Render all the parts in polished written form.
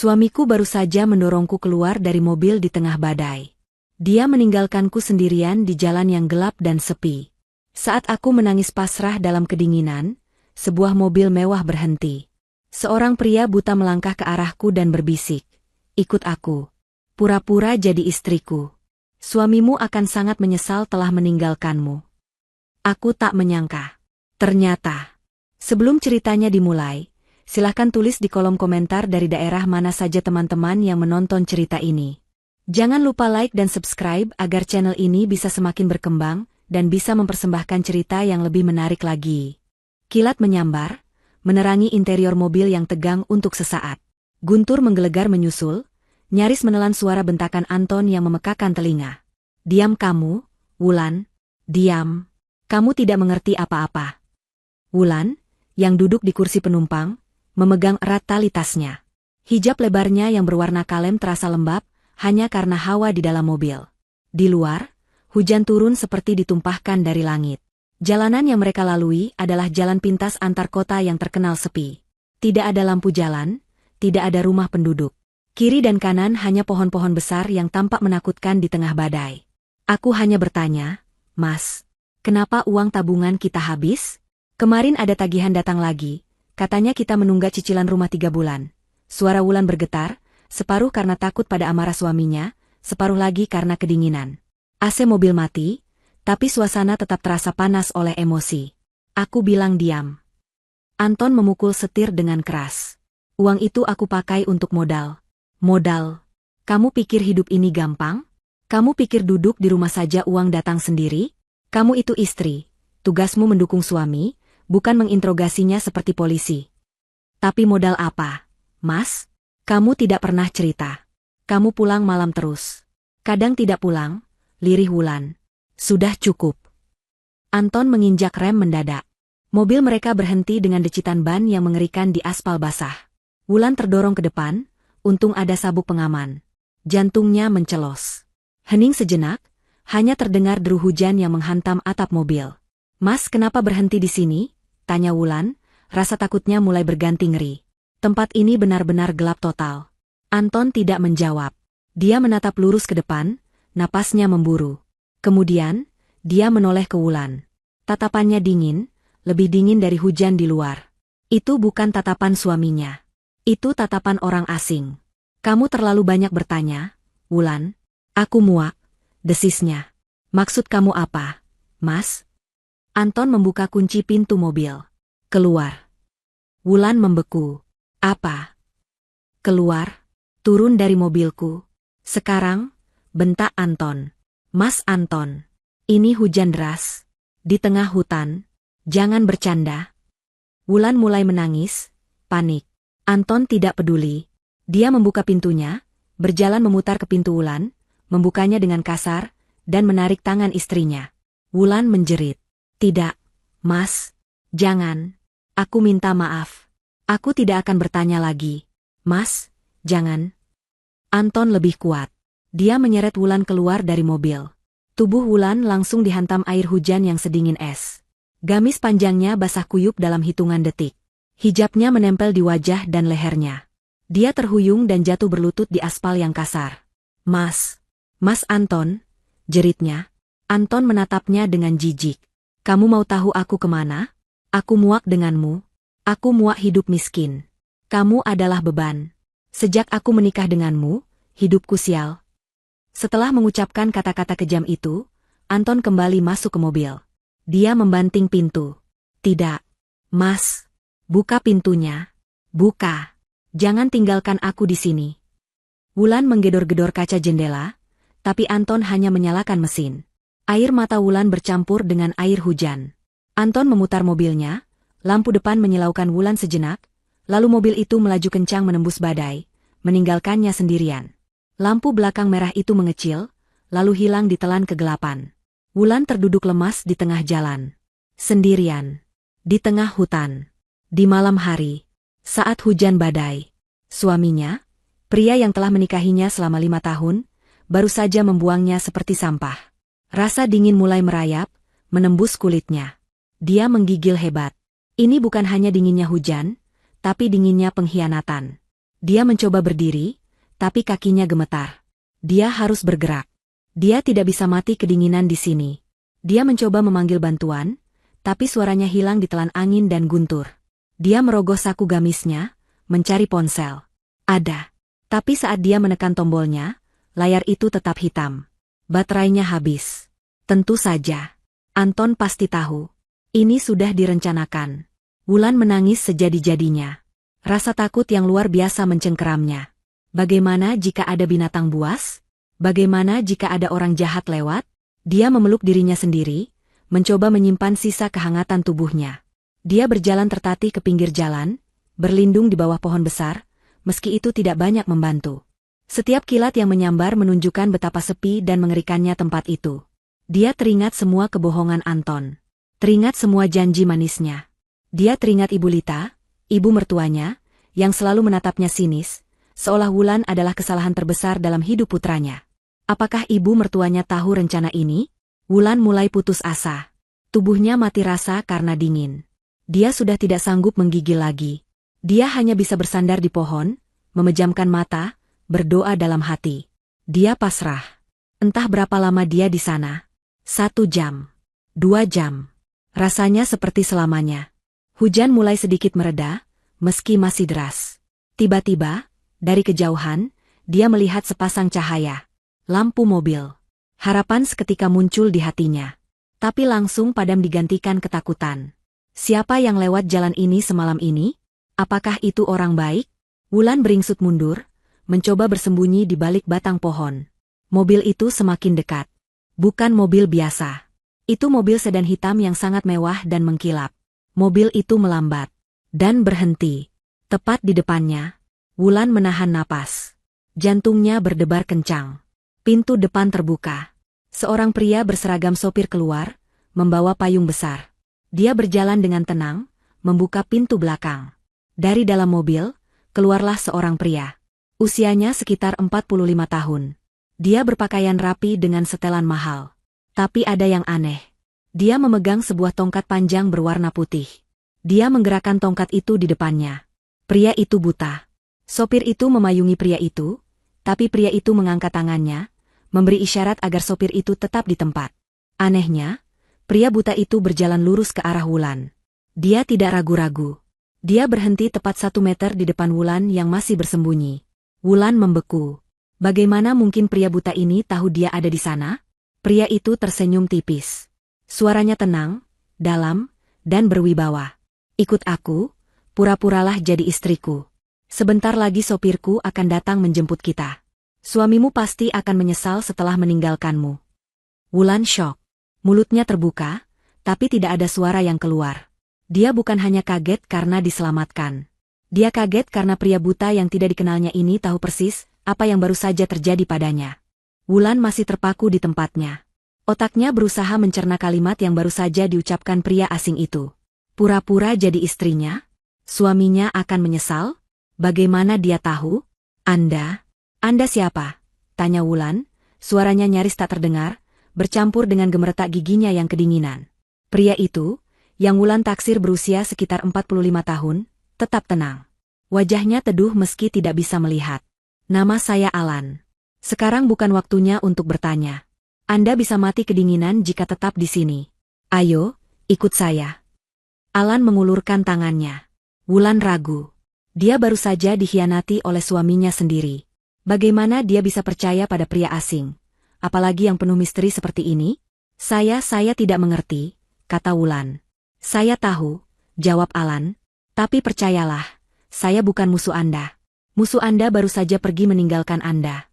Suamiku baru saja mendorongku keluar dari mobil di tengah badai. Dia meninggalkanku sendirian di jalan yang gelap dan sepi. Saat aku menangis pasrah dalam kedinginan, sebuah mobil mewah berhenti. Seorang pria buta melangkah ke arahku dan berbisik, "Ikut aku. Pura-pura jadi istriku. Suamimu akan sangat menyesal telah meninggalkanmu." Aku tak menyangka. Ternyata. Sebelum ceritanya dimulai, silahkan tulis di kolom komentar dari daerah mana saja teman-teman yang menonton cerita ini. Jangan lupa like dan subscribe agar channel ini bisa semakin berkembang dan bisa mempersembahkan cerita yang lebih menarik lagi. Kilat menyambar, menerangi interior mobil yang tegang untuk sesaat. Guntur menggelegar menyusul, nyaris menelan suara bentakan Anton yang memekakan telinga. "Diam kamu, Wulan. Diam. Kamu tidak mengerti apa-apa." Wulan, yang duduk di kursi penumpang, memegang erat tali tasnya. Hijab lebarnya yang berwarna kalem terasa lembab, hanya karena hawa di dalam mobil. Di luar, hujan turun seperti ditumpahkan dari langit. Jalanan yang mereka lalui adalah jalan pintas antar kota yang terkenal sepi. Tidak ada lampu jalan, tidak ada rumah penduduk. Kiri dan kanan hanya pohon-pohon besar yang tampak menakutkan di tengah badai. Aku hanya bertanya, "Mas, kenapa uang tabungan kita habis? Kemarin ada tagihan datang lagi, katanya kita menunggak cicilan rumah 3 bulan. Suara Wulan bergetar, separuh karena takut pada amarah suaminya, separuh lagi karena kedinginan. AC mobil mati, tapi suasana tetap terasa panas oleh emosi. Aku bilang diam. Anton memukul setir dengan keras. "Uang itu aku pakai untuk modal." "Modal? Kamu pikir hidup ini gampang? Kamu pikir duduk di rumah saja uang datang sendiri? Kamu itu istri, tugasmu mendukung suami, bukan menginterogasinya seperti polisi." "Tapi modal apa, Mas? Kamu tidak pernah cerita. Kamu pulang malam terus. Kadang tidak pulang," lirih Wulan. "Sudah cukup." Anton menginjak rem mendadak. Mobil mereka berhenti dengan decitan ban yang mengerikan di aspal basah. Wulan terdorong ke depan, untung ada sabuk pengaman. Jantungnya mencelos. Hening sejenak, hanya terdengar deru hujan yang menghantam atap mobil. "Mas, kenapa berhenti di sini?" tanya Wulan, rasa takutnya mulai berganti ngeri. Tempat ini benar-benar gelap total. Anton tidak menjawab. Dia menatap lurus ke depan, napasnya memburu. Kemudian, dia menoleh ke Wulan. Tatapannya dingin, lebih dingin dari hujan di luar. Itu bukan tatapan suaminya. Itu tatapan orang asing. "Kamu terlalu banyak bertanya, Wulan." "Aku muak," desisnya. "Maksud kamu apa, Mas?" Anton membuka kunci pintu mobil. "Keluar." Wulan membeku. "Apa? Keluar? Turun dari mobilku. Sekarang," bentak Anton. "Mas Anton, ini hujan deras. Di tengah hutan. Jangan bercanda." Wulan mulai menangis, panik. Anton tidak peduli. Dia membuka pintunya, berjalan memutar ke pintu Wulan, membukanya dengan kasar, dan menarik tangan istrinya. Wulan menjerit. "Tidak, Mas. Jangan. Aku minta maaf. Aku tidak akan bertanya lagi. Mas, jangan." Anton lebih kuat. Dia menyeret Wulan keluar dari mobil. Tubuh Wulan langsung dihantam air hujan yang sedingin es. Gamis panjangnya basah kuyup dalam hitungan detik. Hijabnya menempel di wajah dan lehernya. Dia terhuyung dan jatuh berlutut di aspal yang kasar. "Mas. Mas Anton," jeritnya. Anton menatapnya dengan jijik. "Kamu mau tahu aku kemana? Aku muak denganmu. Aku muak hidup miskin. Kamu adalah beban. Sejak aku menikah denganmu, hidupku sial." Setelah mengucapkan kata-kata kejam itu, Anton kembali masuk ke mobil. Dia membanting pintu. "Tidak. Mas. Buka pintunya. Buka. Jangan tinggalkan aku di sini." Wulan menggedor-gedor kaca jendela, tapi Anton hanya menyalakan mesin. Air mata Wulan bercampur dengan air hujan. Anton memutar mobilnya, lampu depan menyilaukan Wulan sejenak, lalu mobil itu melaju kencang menembus badai, meninggalkannya sendirian. Lampu belakang merah itu mengecil, lalu hilang ditelan kegelapan. Wulan terduduk lemas di tengah jalan. Sendirian. Di tengah hutan. Di malam hari. Saat hujan badai. Suaminya, pria yang telah menikahinya selama 5 tahun, baru saja membuangnya seperti sampah. Rasa dingin mulai merayap, menembus kulitnya. Dia menggigil hebat. Ini bukan hanya dinginnya hujan, tapi dinginnya pengkhianatan. Dia mencoba berdiri, tapi kakinya gemetar. Dia harus bergerak. Dia tidak bisa mati kedinginan di sini. Dia mencoba memanggil bantuan, tapi suaranya hilang ditelan angin dan guntur. Dia merogoh saku gamisnya, mencari ponsel. Ada. Tapi saat dia menekan tombolnya, layar itu tetap hitam. Baterainya habis. Tentu saja. Anton pasti tahu. Ini sudah direncanakan. Wulan menangis sejadi-jadinya. Rasa takut yang luar biasa mencengkeramnya. Bagaimana jika ada binatang buas? Bagaimana jika ada orang jahat lewat? Dia memeluk dirinya sendiri, mencoba menyimpan sisa kehangatan tubuhnya. Dia berjalan tertatih ke pinggir jalan, berlindung di bawah pohon besar, meski itu tidak banyak membantu. Setiap kilat yang menyambar menunjukkan betapa sepi dan mengerikannya tempat itu. Dia teringat semua kebohongan Anton. Teringat semua janji manisnya. Dia teringat Ibu Lita, ibu mertuanya, yang selalu menatapnya sinis, seolah Wulan adalah kesalahan terbesar dalam hidup putranya. Apakah ibu mertuanya tahu rencana ini? Wulan mulai putus asa. Tubuhnya mati rasa karena dingin. Dia sudah tidak sanggup menggigil lagi. Dia hanya bisa bersandar di pohon, memejamkan mata, berdoa dalam hati. Dia pasrah. Entah berapa lama dia di sana. 1 jam. 2 jam. Rasanya seperti selamanya. Hujan mulai sedikit mereda, meski masih deras. Tiba-tiba, dari kejauhan, dia melihat sepasang cahaya. Lampu mobil. Harapan seketika muncul di hatinya. Tapi langsung padam digantikan ketakutan. Siapa yang lewat jalan ini semalam ini? Apakah itu orang baik? Wulan beringsut mundur, mencoba bersembunyi di balik batang pohon. Mobil itu semakin dekat. Bukan mobil biasa. Itu mobil sedan hitam yang sangat mewah dan mengkilap. Mobil itu melambat. Dan berhenti. Tepat di depannya. Wulan menahan napas. Jantungnya berdebar kencang. Pintu depan terbuka. Seorang pria berseragam sopir keluar, membawa payung besar. Dia berjalan dengan tenang, membuka pintu belakang. Dari dalam mobil, keluarlah seorang pria. Usianya sekitar 45 tahun. Dia berpakaian rapi dengan setelan mahal. Tapi ada yang aneh. Dia memegang sebuah tongkat panjang berwarna putih. Dia menggerakkan tongkat itu di depannya. Pria itu buta. Sopir itu memayungi pria itu, tapi pria itu mengangkat tangannya, memberi isyarat agar sopir itu tetap di tempat. Anehnya, pria buta itu berjalan lurus ke arah Wulan. Dia tidak ragu-ragu. Dia berhenti tepat 1 meter di depan Wulan yang masih bersembunyi. Wulan membeku. Bagaimana mungkin pria buta ini tahu dia ada di sana? Pria itu tersenyum tipis. Suaranya tenang, dalam, dan berwibawa. Ikut aku, pura-puralah jadi istriku. Sebentar lagi sopirku akan datang menjemput kita. Suamimu pasti akan menyesal setelah meninggalkanmu. Wulan syok. Mulutnya terbuka, tapi tidak ada suara yang keluar. Dia bukan hanya kaget karena diselamatkan. Dia kaget karena pria buta yang tidak dikenalnya ini tahu persis apa yang baru saja terjadi padanya. Wulan masih terpaku di tempatnya. Otaknya berusaha mencerna kalimat yang baru saja diucapkan pria asing itu. Pura-pura jadi istrinya? Suaminya akan menyesal? Bagaimana dia tahu? Anda siapa? Tanya Wulan, suaranya nyaris tak terdengar, bercampur dengan gemeretak giginya yang kedinginan. Pria itu, yang Wulan taksir berusia sekitar 45 tahun, tetap tenang. Wajahnya teduh meski tidak bisa melihat. Nama saya Alan. Sekarang bukan waktunya untuk bertanya. Anda bisa mati kedinginan jika tetap di sini. Ayo, ikut saya. Alan mengulurkan tangannya. Wulan ragu. Dia baru saja dikhianati oleh suaminya sendiri. Bagaimana dia bisa percaya pada pria asing? Apalagi yang penuh misteri seperti ini? Saya tidak mengerti, kata Wulan. Saya tahu, jawab Alan. Tapi percayalah, saya bukan musuh Anda. Musuh Anda baru saja pergi meninggalkan Anda.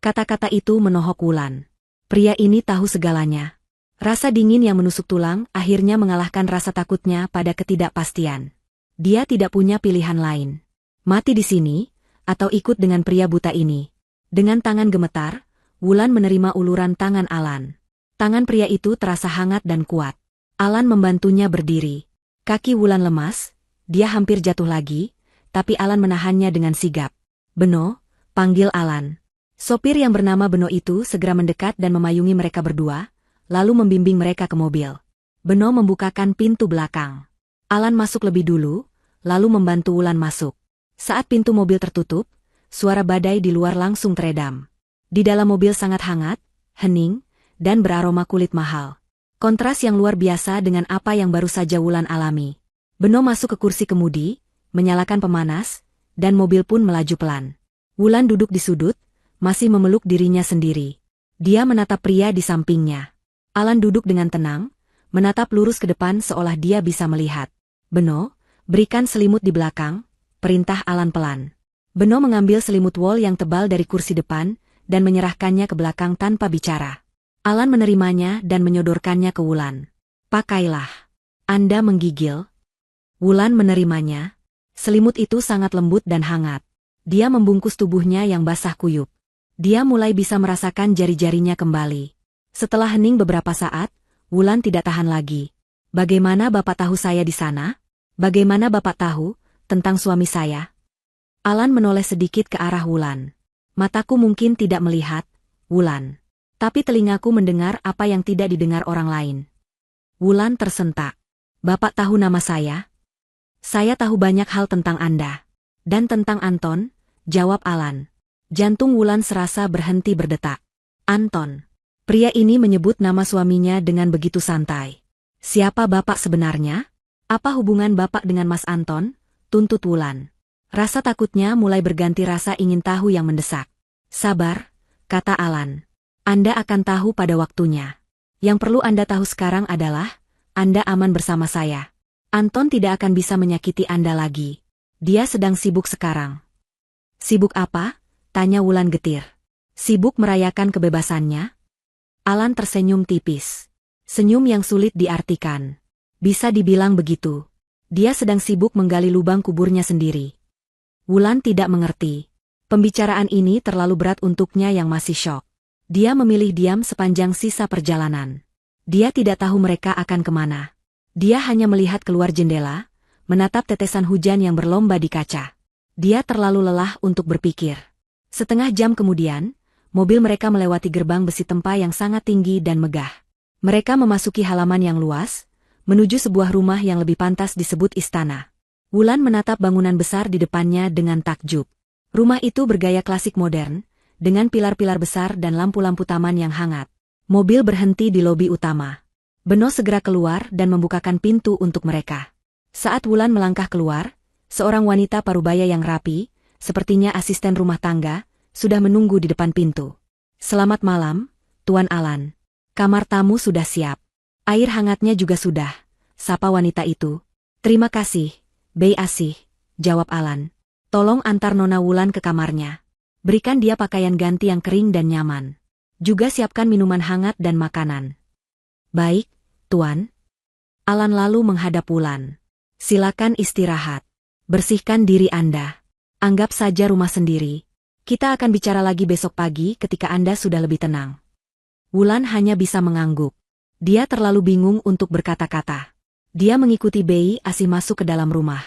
Kata-kata itu menohok Wulan. Pria ini tahu segalanya. Rasa dingin yang menusuk tulang akhirnya mengalahkan rasa takutnya pada ketidakpastian. Dia tidak punya pilihan lain. Mati di sini, atau ikut dengan pria buta ini. Dengan tangan gemetar, Wulan menerima uluran tangan Alan. Tangan pria itu terasa hangat dan kuat. Alan membantunya berdiri. Kaki Wulan lemas, dia hampir jatuh lagi, tapi Alan menahannya dengan sigap. Beno, panggil Alan. Sopir yang bernama Beno itu segera mendekat dan memayungi mereka berdua, lalu membimbing mereka ke mobil. Beno membukakan pintu belakang. Alan masuk lebih dulu, lalu membantu Wulan masuk. Saat pintu mobil tertutup, suara badai di luar langsung teredam. Di dalam mobil sangat hangat, hening, dan beraroma kulit mahal. Kontras yang luar biasa dengan apa yang baru saja Wulan alami. Beno masuk ke kursi kemudi, menyalakan pemanas, dan mobil pun melaju pelan. Wulan duduk di sudut, masih memeluk dirinya sendiri. Dia menatap pria di sampingnya. Alan duduk dengan tenang, menatap lurus ke depan seolah dia bisa melihat. Beno, berikan selimut di belakang, perintah Alan pelan. Beno mengambil selimut wol yang tebal dari kursi depan, dan menyerahkannya ke belakang tanpa bicara. Alan menerimanya dan menyodorkannya ke Wulan. Pakailah. Anda menggigil. Wulan menerimanya. Selimut itu sangat lembut dan hangat. Dia membungkus tubuhnya yang basah kuyup. Dia mulai bisa merasakan jari-jarinya kembali. Setelah hening beberapa saat, Wulan tidak tahan lagi. Bagaimana Bapak tahu saya di sana? Bagaimana Bapak tahu tentang suami saya? Alan menoleh sedikit ke arah Wulan. Mataku mungkin tidak melihat, Wulan. Tapi telingaku mendengar apa yang tidak didengar orang lain. Wulan tersentak. Bapak tahu nama saya? Saya tahu banyak hal tentang Anda. Dan tentang Anton, jawab Alan. Jantung Wulan serasa berhenti berdetak. Anton. Pria ini menyebut nama suaminya dengan begitu santai. Siapa Bapak sebenarnya? Apa hubungan Bapak dengan Mas Anton? Tuntut Wulan. Rasa takutnya mulai berganti rasa ingin tahu yang mendesak. Sabar, kata Alan. Anda akan tahu pada waktunya. Yang perlu Anda tahu sekarang adalah, Anda aman bersama saya. Anton tidak akan bisa menyakiti Anda lagi. Dia sedang sibuk sekarang. Sibuk apa? Tanya Wulan getir. Sibuk merayakan kebebasannya? Alan tersenyum tipis. Senyum yang sulit diartikan. Bisa dibilang begitu. Dia sedang sibuk menggali lubang kuburnya sendiri. Wulan tidak mengerti. Pembicaraan ini terlalu berat untuknya yang masih syok. Dia memilih diam sepanjang sisa perjalanan. Dia tidak tahu mereka akan kemana. Dia hanya melihat keluar jendela, menatap tetesan hujan yang berlomba di kaca. Dia terlalu lelah untuk berpikir. Setengah jam kemudian, mobil mereka melewati gerbang besi tempa yang sangat tinggi dan megah. Mereka memasuki halaman yang luas, menuju sebuah rumah yang lebih pantas disebut istana. Wulan menatap bangunan besar di depannya dengan takjub. Rumah itu bergaya klasik modern, dengan pilar-pilar besar dan lampu-lampu taman yang hangat. Mobil berhenti di lobi utama. Beno segera keluar dan membukakan pintu untuk mereka. Saat Wulan melangkah keluar, seorang wanita parubaya yang rapi, sepertinya asisten rumah tangga, sudah menunggu di depan pintu. Selamat malam, Tuan Alan. Kamar tamu sudah siap. Air hangatnya juga sudah, sapa wanita itu. Terima kasih, Bei Asih, jawab Alan. Tolong antar Nona Wulan ke kamarnya. Berikan dia pakaian ganti yang kering dan nyaman. Juga siapkan minuman hangat dan makanan. Baik, Tuan. Alan lalu menghadap Wulan. Silakan istirahat. Bersihkan diri Anda. Anggap saja rumah sendiri. Kita akan bicara lagi besok pagi ketika Anda sudah lebih tenang. Wulan hanya bisa mengangguk. Dia terlalu bingung untuk berkata-kata. Dia mengikuti Bei Asih masuk ke dalam rumah.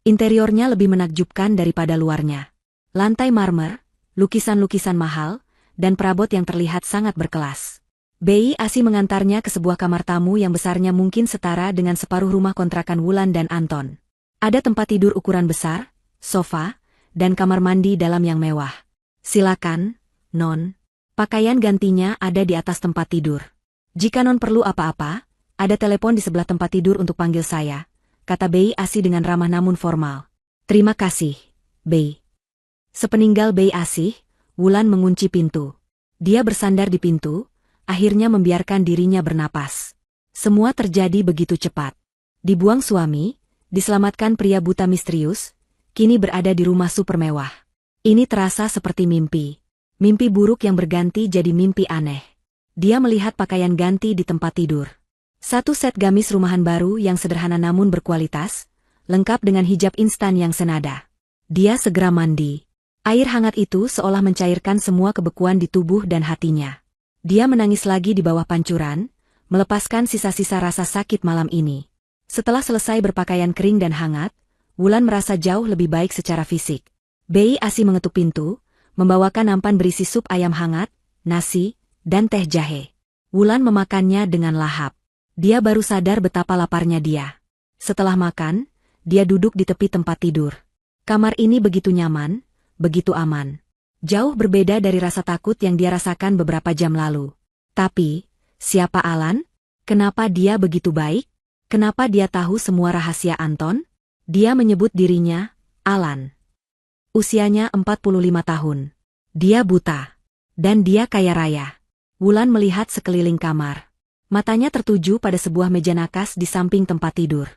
Interiornya lebih menakjubkan daripada luarnya. Lantai marmer, lukisan-lukisan mahal, dan perabot yang terlihat sangat berkelas. Bei Asih mengantarnya ke sebuah kamar tamu yang besarnya mungkin setara dengan separuh rumah kontrakan Wulan dan Anton. Ada tempat tidur ukuran besar, sofa, dan kamar mandi dalam yang mewah. Silakan, Non. Pakaian gantinya ada di atas tempat tidur. Jika Non perlu apa-apa, ada telepon di sebelah tempat tidur untuk panggil saya, kata Bei Asih dengan ramah namun formal. Terima kasih, Bei. Sepeninggal Bei Asih, Wulan mengunci pintu. Dia bersandar di pintu, akhirnya membiarkan dirinya bernapas. Semua terjadi begitu cepat. Dibuang suami, diselamatkan pria buta misterius, kini berada di rumah super mewah. Ini terasa seperti mimpi. Mimpi buruk yang berganti jadi mimpi aneh. Dia melihat pakaian ganti di tempat tidur. Satu set gamis rumahan baru yang sederhana namun berkualitas, lengkap dengan hijab instan yang senada. Dia segera mandi. Air hangat itu seolah mencairkan semua kebekuan di tubuh dan hatinya. Dia menangis lagi di bawah pancuran, melepaskan sisa-sisa rasa sakit malam ini. Setelah selesai berpakaian kering dan hangat, Wulan merasa jauh lebih baik secara fisik. Bei Asih mengetuk pintu, membawakan nampan berisi sup ayam hangat, nasi, dan teh jahe. Wulan memakannya dengan lahap. Dia baru sadar betapa laparnya dia. Setelah makan, dia duduk di tepi tempat tidur. Kamar ini begitu nyaman, begitu aman. Jauh berbeda dari rasa takut yang dia rasakan beberapa jam lalu. Tapi, siapa Alan? Kenapa dia begitu baik? Kenapa dia tahu semua rahasia Anton? Dia menyebut dirinya, Alan. Usianya 45 tahun. Dia buta. Dan dia kaya raya. Wulan melihat sekeliling kamar. Matanya tertuju pada sebuah meja nakas di samping tempat tidur.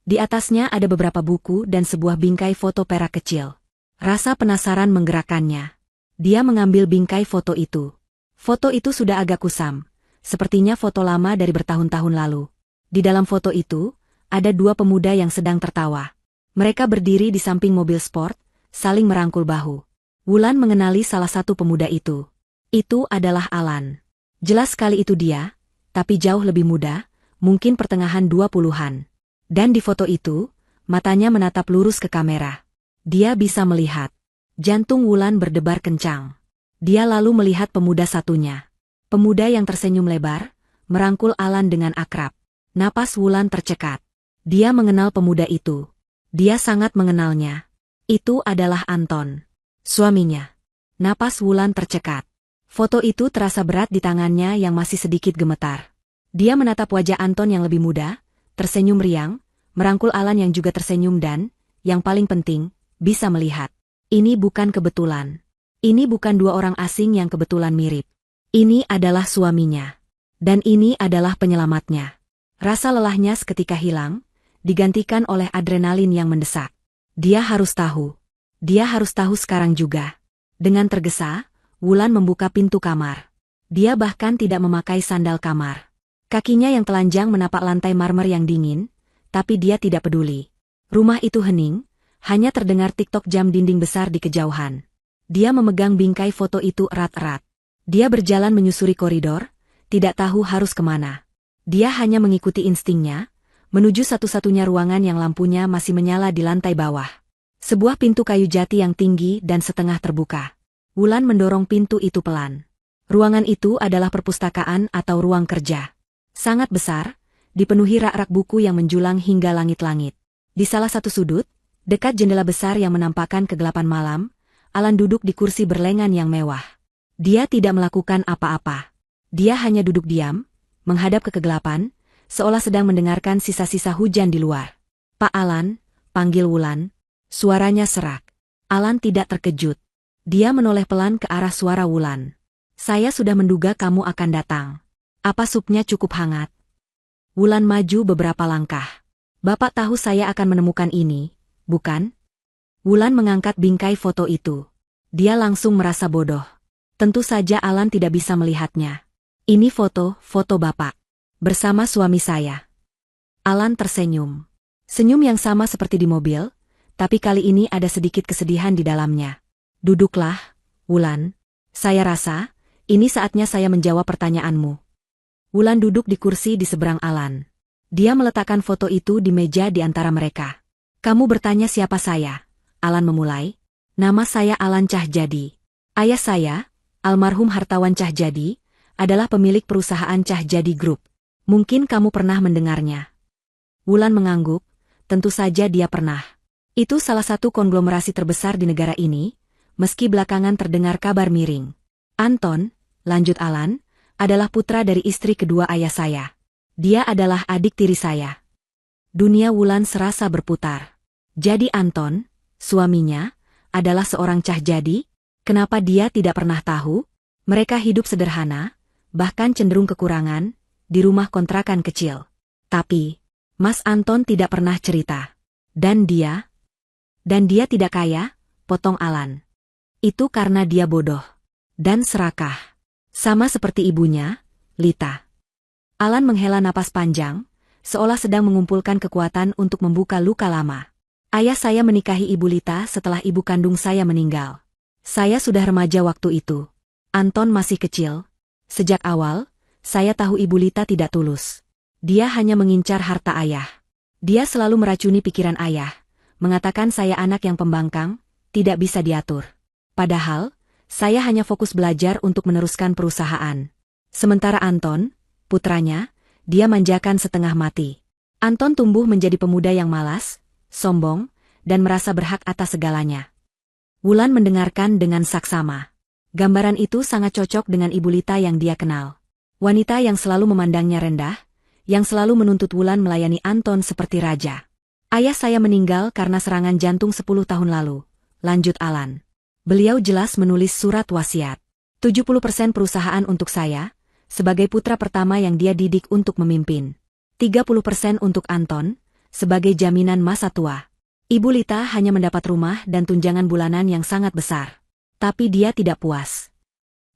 Di atasnya ada beberapa buku dan sebuah bingkai foto perak kecil. Rasa penasaran menggerakkannya. Dia mengambil bingkai foto itu. Foto itu sudah agak kusam. Sepertinya foto lama dari bertahun-tahun lalu. Di dalam foto itu, ada dua pemuda yang sedang tertawa. Mereka berdiri di samping mobil sport, saling merangkul bahu. Wulan mengenali salah satu pemuda itu. Itu adalah Alan. Jelas sekali itu dia, tapi jauh lebih muda, mungkin pertengahan 20-an. Dan di foto itu, matanya menatap lurus ke kamera. Dia bisa melihat. Jantung Wulan berdebar kencang. Dia lalu melihat pemuda satunya. Pemuda yang tersenyum lebar, merangkul Alan dengan akrab. Napas Wulan tercekat. Dia mengenal pemuda itu. Dia sangat mengenalnya. Itu adalah Anton. Suaminya. Napas Wulan tercekat. Foto itu terasa berat di tangannya yang masih sedikit gemetar. Dia menatap wajah Anton yang lebih muda, tersenyum riang, merangkul Alan yang juga tersenyum dan, yang paling penting, bisa melihat. Ini bukan kebetulan. Ini bukan dua orang asing yang kebetulan mirip. Ini adalah suaminya. Dan ini adalah penyelamatnya. Rasa lelahnya seketika hilang, digantikan oleh adrenalin yang mendesak. Dia harus tahu. Dia harus tahu sekarang juga. Dengan tergesa, Wulan membuka pintu kamar. Dia bahkan tidak memakai sandal kamar. Kakinya yang telanjang menapak lantai marmer yang dingin, tapi dia tidak peduli. Rumah itu hening, hanya terdengar tik-tok jam dinding besar di kejauhan. Dia memegang bingkai foto itu erat-erat. Dia berjalan menyusuri koridor, tidak tahu harus kemana. Dia hanya mengikuti instingnya, menuju satu-satunya ruangan yang lampunya masih menyala di lantai bawah. Sebuah pintu kayu jati yang tinggi dan setengah terbuka. Wulan mendorong pintu itu pelan. Ruangan itu adalah perpustakaan atau ruang kerja. Sangat besar, dipenuhi rak-rak buku yang menjulang hingga langit-langit. Di salah satu sudut, dekat jendela besar yang menampakkan kegelapan malam, Alan duduk di kursi berlengan yang mewah. Dia tidak melakukan apa-apa. Dia hanya duduk diam, menghadap ke kegelapan, seolah sedang mendengarkan sisa-sisa hujan di luar. "Pak Alan," panggil Wulan. Suaranya serak. Alan tidak terkejut. Dia menoleh pelan ke arah suara Wulan. "Saya sudah menduga kamu akan datang. Apa supnya cukup hangat?" Wulan maju beberapa langkah. "Bapak tahu saya akan menemukan ini, bukan?" Wulan mengangkat bingkai foto itu. Dia langsung merasa bodoh. Tentu saja Alan tidak bisa melihatnya. "Ini foto Bapak. Bersama suami saya." Alan tersenyum. Senyum yang sama seperti di mobil, tapi kali ini ada sedikit kesedihan di dalamnya. "Duduklah, Wulan. Saya rasa, ini saatnya saya menjawab pertanyaanmu." Wulan duduk di kursi di seberang Alan. Dia meletakkan foto itu di meja di antara mereka. "Kamu bertanya siapa saya?" Alan memulai. "Nama saya Alan Cahjadi. Ayah saya, almarhum hartawan Cahjadi, adalah pemilik perusahaan Cahjadi Group. Mungkin kamu pernah mendengarnya." Wulan mengangguk, tentu saja dia pernah. Itu salah satu konglomerasi terbesar di negara ini, meski belakangan terdengar kabar miring. "Anton," lanjut Alan, "adalah putra dari istri kedua ayah saya. Dia adalah adik tiri saya." Dunia Wulan serasa berputar. Jadi Anton, suaminya, adalah seorang Cahjadi? Kenapa dia tidak pernah tahu? Mereka hidup sederhana, bahkan cenderung kekurangan, di rumah kontrakan kecil. Tapi, Mas Anton tidak pernah cerita. Dan dia tidak kaya, potong Alan. Itu karena dia bodoh. Dan serakah. Sama seperti ibunya, Lita. Alan menghela napas panjang, seolah sedang mengumpulkan kekuatan untuk membuka luka lama. "Ayah saya menikahi Ibu Lita setelah ibu kandung saya meninggal. Saya sudah remaja waktu itu. Anton masih kecil. Sejak awal, saya tahu Ibu Lita tidak tulus. Dia hanya mengincar harta ayah. Dia selalu meracuni pikiran ayah, mengatakan saya anak yang pembangkang, tidak bisa diatur. Padahal, saya hanya fokus belajar untuk meneruskan perusahaan. Sementara Anton, putranya, dia manjakan setengah mati. Anton tumbuh menjadi pemuda yang malas, sombong, dan merasa berhak atas segalanya. Wulan mendengarkan dengan saksama. Gambaran itu sangat cocok dengan Ibu Lita yang dia kenal. Wanita yang selalu memandangnya rendah, yang selalu menuntut Wulan melayani Anton seperti raja. Ayah saya meninggal karena serangan jantung 10 tahun lalu, lanjut Alan. Beliau jelas menulis surat wasiat. 70% perusahaan untuk saya, sebagai putra pertama yang dia didik untuk memimpin. 30% untuk Anton, sebagai jaminan masa tua. Ibu Lita hanya mendapat rumah dan tunjangan bulanan yang sangat besar. Tapi dia tidak puas.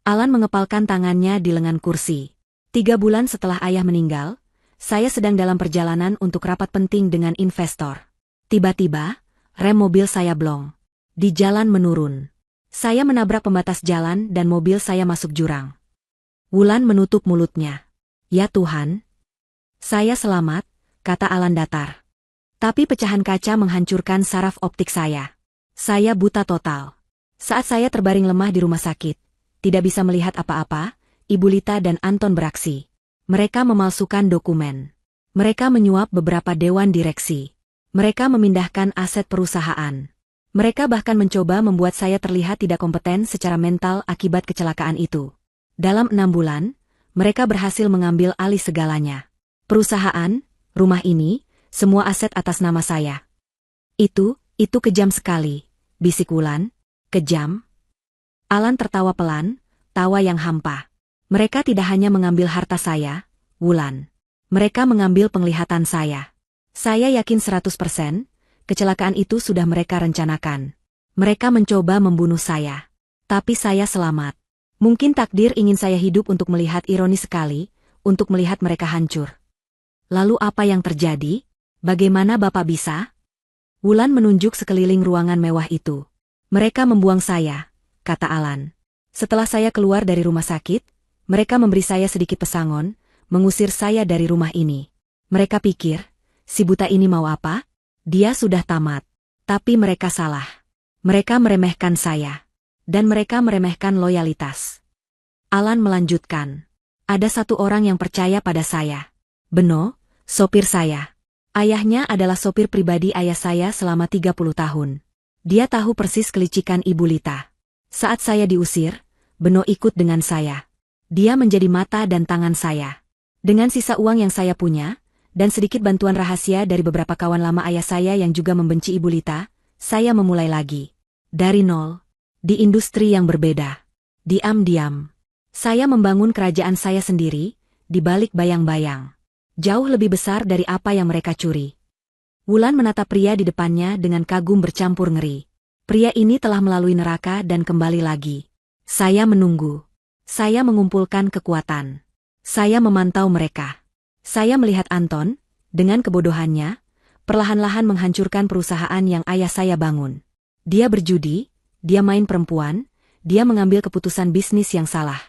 Alan mengepalkan tangannya di lengan kursi. 3 bulan setelah ayah meninggal, saya sedang dalam perjalanan untuk rapat penting dengan investor. Tiba-tiba, rem mobil saya blong. Di jalan menurun. Saya menabrak pembatas jalan dan mobil saya masuk jurang. Wulan menutup mulutnya. Ya Tuhan. Saya selamat, kata Alan datar. Tapi pecahan kaca menghancurkan saraf optik saya. Saya buta total. Saat saya terbaring lemah di rumah sakit, tidak bisa melihat apa-apa, Ibu Lita dan Anton beraksi. Mereka memalsukan dokumen. Mereka menyuap beberapa dewan direksi. Mereka memindahkan aset perusahaan. Mereka bahkan mencoba membuat saya terlihat tidak kompeten secara mental akibat kecelakaan itu. Dalam 6 bulan, mereka berhasil mengambil alih segalanya. Perusahaan, rumah ini, semua aset atas nama saya. Itu kejam sekali, bisik Wulan. Kejam? Alan tertawa pelan, tawa yang hampa. Mereka tidak hanya mengambil harta saya, Wulan. Mereka mengambil penglihatan saya. Saya yakin 100%, kecelakaan itu sudah mereka rencanakan. Mereka mencoba membunuh saya. Tapi saya selamat. Mungkin takdir ingin saya hidup untuk melihat ironi sekali, untuk melihat mereka hancur. Lalu apa yang terjadi? Bagaimana Bapak bisa? Wulan menunjuk sekeliling ruangan mewah itu. Mereka membuang saya, kata Alan. Setelah saya keluar dari rumah sakit, mereka memberi saya sedikit pesangon, mengusir saya dari rumah ini. Mereka pikir, si buta ini mau apa? Dia sudah tamat. Tapi mereka salah. Mereka meremehkan saya. Dan mereka meremehkan loyalitas. Alan melanjutkan. Ada satu orang yang percaya pada saya. Beno, sopir saya. Ayahnya adalah sopir pribadi ayah saya selama 30 tahun. Dia tahu persis kelicikan Ibu Lita. Saat saya diusir, Beno ikut dengan saya. Dia menjadi mata dan tangan saya. Dengan sisa uang yang saya punya, dan sedikit bantuan rahasia dari beberapa kawan lama ayah saya yang juga membenci Ibu Lita, saya memulai lagi. Dari nol. Di industri yang berbeda. Diam-diam. Saya membangun kerajaan saya sendiri, di balik bayang-bayang. Jauh lebih besar dari apa yang mereka curi. Wulan menatap pria di depannya dengan kagum bercampur ngeri. Pria ini telah melalui neraka dan kembali lagi. Saya menunggu. Saya mengumpulkan kekuatan. Saya memantau mereka. Saya melihat Anton, dengan kebodohannya, perlahan-lahan menghancurkan perusahaan yang ayah saya bangun. Dia berjudi, dia main perempuan, dia mengambil keputusan bisnis yang salah.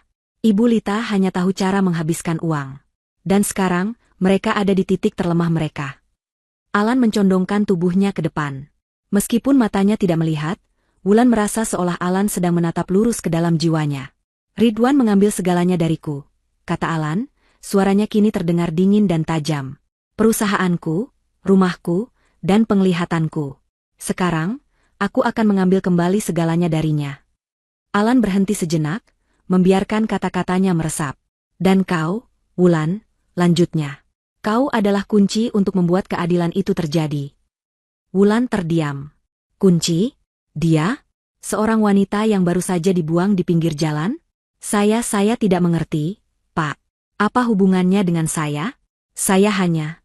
Ibu Lita hanya tahu cara menghabiskan uang. Dan sekarang, mereka ada di titik terlemah mereka. Alan mencondongkan tubuhnya ke depan. Meskipun matanya tidak melihat, Wulan merasa seolah Alan sedang menatap lurus ke dalam jiwanya. Ridwan mengambil segalanya dariku, kata Alan. Suaranya kini terdengar dingin dan tajam. Perusahaanku, rumahku, dan penglihatanku. Sekarang, aku akan mengambil kembali segalanya darinya. Alan berhenti sejenak, membiarkan kata-katanya meresap. Dan kau, Wulan, lanjutnya. Kau adalah kunci untuk membuat keadilan itu terjadi. Wulan terdiam. Kunci? Dia? Seorang wanita yang baru saja dibuang di pinggir jalan? Saya tidak mengerti, Pak. Apa hubungannya dengan saya? Saya hanya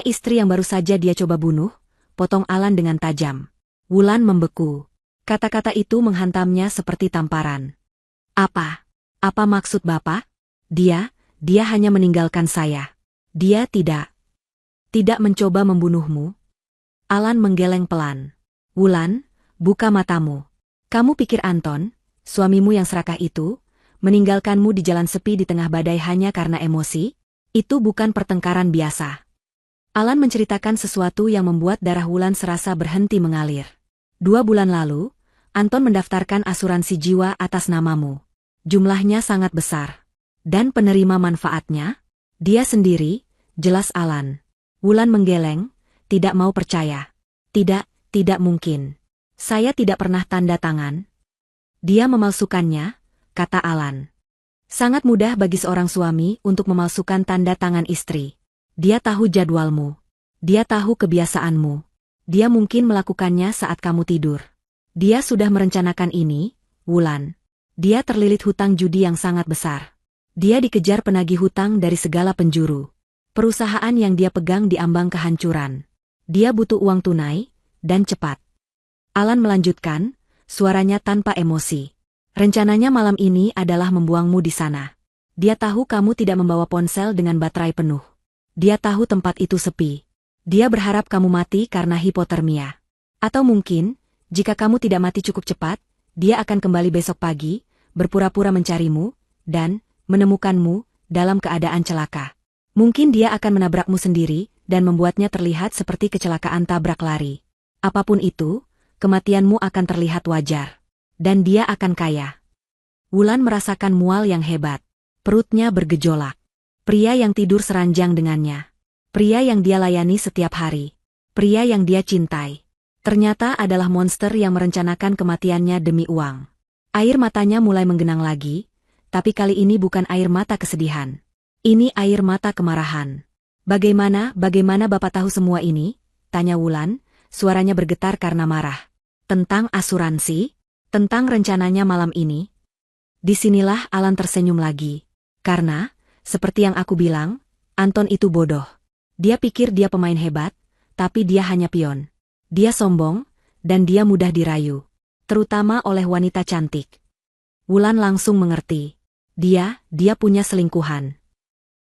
istri yang baru saja dia coba bunuh, potong Alan dengan tajam. Wulan membeku. Kata-kata itu menghantamnya seperti tamparan. Apa maksud Bapak? Dia hanya meninggalkan saya. Dia tidak mencoba membunuhmu. Alan menggeleng pelan. Wulan, buka matamu. Kamu pikir Anton, suamimu yang serakah itu, meninggalkanmu di jalan sepi di tengah badai hanya karena emosi? Itu bukan pertengkaran biasa. Alan menceritakan sesuatu yang membuat darah Wulan serasa berhenti mengalir. 2 bulan lalu, Anton mendaftarkan asuransi jiwa atas namamu. Jumlahnya sangat besar. Dan penerima manfaatnya? Dia sendiri, jelas Alan. Wulan menggeleng, tidak mau percaya. tidak mungkin. Saya tidak pernah tanda tangan. Dia memalsukannya, kata Alan. Sangat mudah bagi seorang suami untuk memalsukan tanda tangan istri. Dia tahu jadwalmu. Dia tahu kebiasaanmu. Dia mungkin melakukannya saat kamu tidur. Dia sudah merencanakan ini, Wulan. Dia terlilit hutang judi yang sangat besar. Dia dikejar penagih hutang dari segala penjuru. Perusahaan yang dia pegang diambang kehancuran. Dia butuh uang tunai, dan cepat. Alan melanjutkan, suaranya tanpa emosi. Rencananya malam ini adalah membuangmu di sana. Dia tahu kamu tidak membawa ponsel dengan baterai penuh. Dia tahu tempat itu sepi. Dia berharap kamu mati karena hipotermia. Atau mungkin, jika kamu tidak mati cukup cepat, dia akan kembali besok pagi, berpura-pura mencarimu, dan menemukanmu dalam keadaan celaka. Mungkin dia akan menabrakmu sendiri dan membuatnya terlihat seperti kecelakaan tabrak lari. Apapun itu, kematianmu akan terlihat wajar. Dan dia akan kaya. Wulan merasakan mual yang hebat. Perutnya bergejolak. Pria yang tidur seranjang dengannya. Pria yang dia layani setiap hari. Pria yang dia cintai. Ternyata adalah monster yang merencanakan kematiannya demi uang. Air matanya mulai menggenang lagi, tapi kali ini bukan air mata kesedihan. Ini air mata kemarahan. Bagaimana Bapak tahu semua ini? Tanya Wulan, suaranya bergetar karena marah. Tentang asuransi? Tentang rencananya malam ini? Disinilah Alan tersenyum lagi. Karena, seperti yang aku bilang, Anton itu bodoh. Dia pikir dia pemain hebat, tapi dia hanya pion. Dia sombong, dan dia mudah dirayu. Terutama oleh wanita cantik. Wulan langsung mengerti. Dia punya selingkuhan.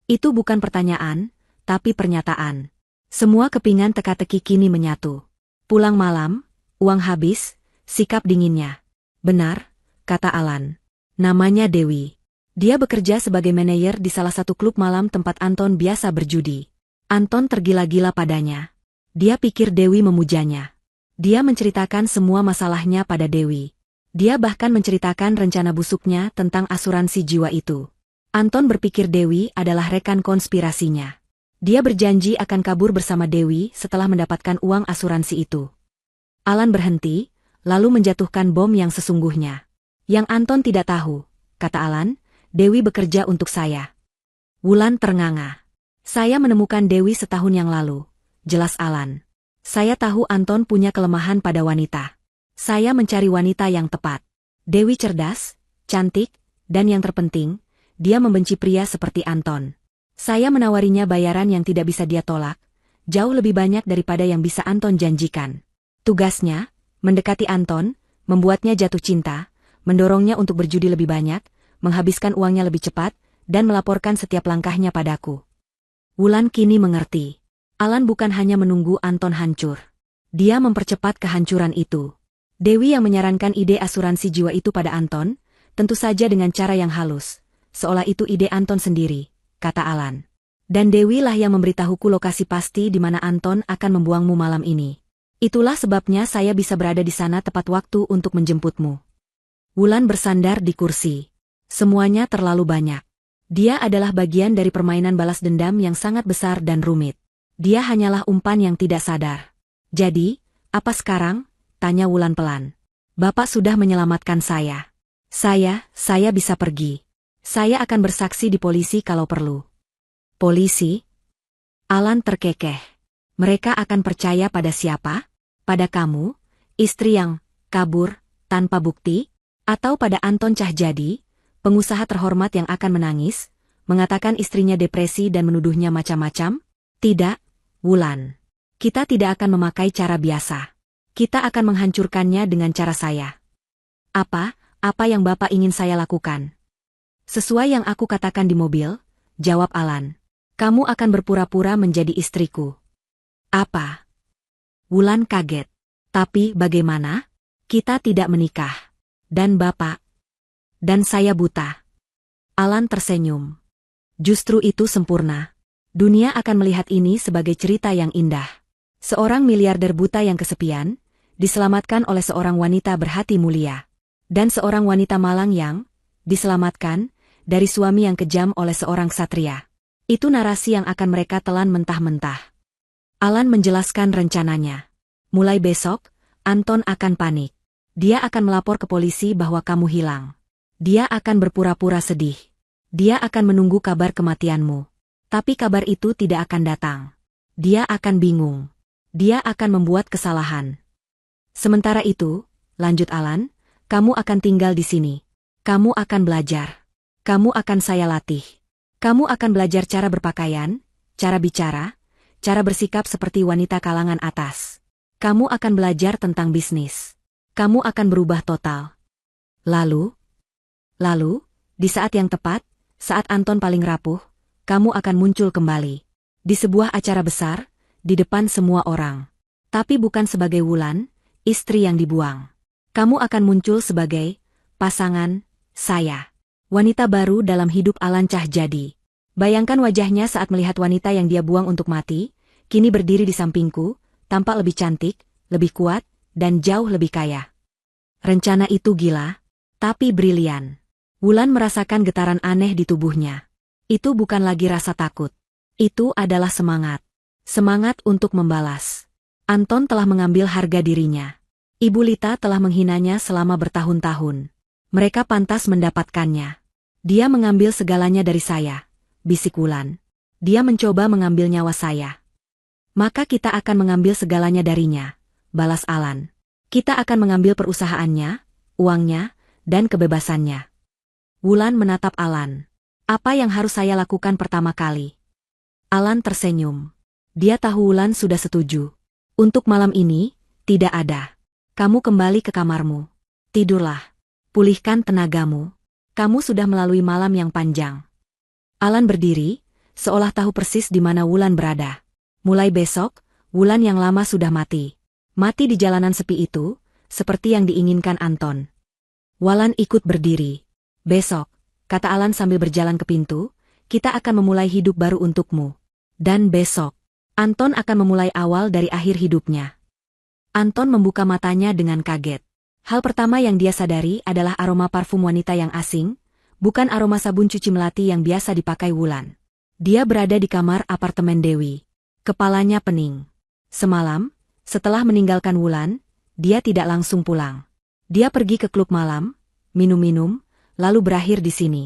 Itu bukan pertanyaan, tapi pernyataan. Semua kepingan teka-teki kini menyatu. Pulang malam, uang habis, sikap dinginnya. Benar, kata Alan. Namanya Dewi. Dia bekerja sebagai manajer di salah satu klub malam tempat Anton biasa berjudi. Anton tergila-gila padanya. Dia pikir Dewi memujanya. Dia menceritakan semua masalahnya pada Dewi. Dia bahkan menceritakan rencana busuknya tentang asuransi jiwa itu. Anton berpikir Dewi adalah rekan konspirasinya. Dia berjanji akan kabur bersama Dewi setelah mendapatkan uang asuransi itu. Alan berhenti, lalu menjatuhkan bom yang sesungguhnya. Yang Anton tidak tahu, kata Alan, Dewi bekerja untuk saya. Wulan ternganga. Saya menemukan Dewi setahun yang lalu, jelas Alan. Saya tahu Anton punya kelemahan pada wanita. Saya mencari wanita yang tepat. Dewi cerdas, cantik, dan yang terpenting, dia membenci pria seperti Anton. Saya menawarinya bayaran yang tidak bisa dia tolak, jauh lebih banyak daripada yang bisa Anton janjikan. Tugasnya, mendekati Anton, membuatnya jatuh cinta, mendorongnya untuk berjudi lebih banyak, menghabiskan uangnya lebih cepat, dan melaporkan setiap langkahnya padaku. Wulan kini mengerti. Alan bukan hanya menunggu Anton hancur. Dia mempercepat kehancuran itu. Dewi yang menyarankan ide asuransi jiwa itu pada Anton, tentu saja dengan cara yang halus. Seolah itu ide Anton sendiri, kata Alan. Dan Dewi lah yang memberitahuku lokasi pasti di mana Anton akan membuangmu malam ini. Itulah sebabnya saya bisa berada di sana tepat waktu untuk menjemputmu. Wulan bersandar di kursi. Semuanya terlalu banyak. Dia adalah bagian dari permainan balas dendam yang sangat besar dan rumit. Dia hanyalah umpan yang tidak sadar. Jadi, apa sekarang? Tanya Wulan pelan. Bapak sudah menyelamatkan saya. Saya bisa pergi. Saya akan bersaksi di polisi kalau perlu. Polisi? Alan terkekeh. Mereka akan percaya pada siapa? Pada kamu, istri yang kabur tanpa bukti? Atau pada Anton Cahjadi, pengusaha terhormat yang akan menangis, mengatakan istrinya depresi dan menuduhnya macam-macam? Tidak, Wulan. Kita tidak akan memakai cara biasa. Kita akan menghancurkannya dengan cara saya. Apa yang Bapak ingin saya lakukan? Sesuai yang aku katakan di mobil, jawab Alan. Kamu akan berpura-pura menjadi istriku. Apa? Wulan kaget. Tapi bagaimana? Kita tidak menikah. Dan Bapak? Dan saya buta. Alan tersenyum. Justru itu sempurna. Dunia akan melihat ini sebagai cerita yang indah. Seorang miliarder buta yang kesepian, diselamatkan oleh seorang wanita berhati mulia. Dan seorang wanita malang yang diselamatkan dari suami yang kejam oleh seorang ksatria. Itu narasi yang akan mereka telan mentah-mentah. Alan menjelaskan rencananya. Mulai besok, Anton akan panik. Dia akan melapor ke polisi bahwa kamu hilang. Dia akan berpura-pura sedih. Dia akan menunggu kabar kematianmu. Tapi kabar itu tidak akan datang. Dia akan bingung. Dia akan membuat kesalahan. Sementara itu, lanjut Alan, kamu akan tinggal di sini. Kamu akan belajar. Kamu akan saya latih. Kamu akan belajar cara berpakaian, cara bicara, cara bersikap seperti wanita kalangan atas. Kamu akan belajar tentang bisnis. Kamu akan berubah total. Lalu, di saat yang tepat, saat Anton paling rapuh, kamu akan muncul kembali. Di sebuah acara besar, di depan semua orang. Tapi bukan sebagai Wulan, istri yang dibuang. Kamu akan muncul sebagai pasangan saya. Wanita baru dalam hidup Alan Cahyadi. Bayangkan wajahnya saat melihat wanita yang dia buang untuk mati, kini berdiri di sampingku, tampak lebih cantik, lebih kuat, dan jauh lebih kaya. Rencana itu gila, tapi brilian. Wulan merasakan getaran aneh di tubuhnya. Itu bukan lagi rasa takut. Itu adalah semangat. Semangat untuk membalas. Anton telah mengambil harga dirinya. Ibu Lita telah menghinanya selama bertahun-tahun. Mereka pantas mendapatkannya. Dia mengambil segalanya dari saya, bisik Wulan. Dia mencoba mengambil nyawa saya. Maka kita akan mengambil segalanya darinya, balas Alan. Kita akan mengambil perusahaannya, uangnya, dan kebebasannya. Wulan menatap Alan. Apa yang harus saya lakukan pertama kali? Alan tersenyum. Dia tahu Wulan sudah setuju. Untuk malam ini, tidak ada. Kamu kembali ke kamarmu. Tidurlah. Pulihkan tenagamu. Kamu sudah melalui malam yang panjang. Alan berdiri, seolah tahu persis di mana Wulan berada. Mulai besok, Wulan yang lama sudah mati. Mati di jalanan sepi itu, seperti yang diinginkan Anton. Wulan ikut berdiri. Besok, kata Alan sambil berjalan ke pintu, kita akan memulai hidup baru untukmu. Dan besok, Anton akan memulai awal dari akhir hidupnya. Anton membuka matanya dengan kaget. Hal pertama yang dia sadari adalah aroma parfum wanita yang asing, bukan aroma sabun cuci melati yang biasa dipakai Wulan. Dia berada di kamar apartemen Dewi. Kepalanya pening. Semalam, setelah meninggalkan Wulan, dia tidak langsung pulang. Dia pergi ke klub malam, minum-minum, lalu berakhir di sini.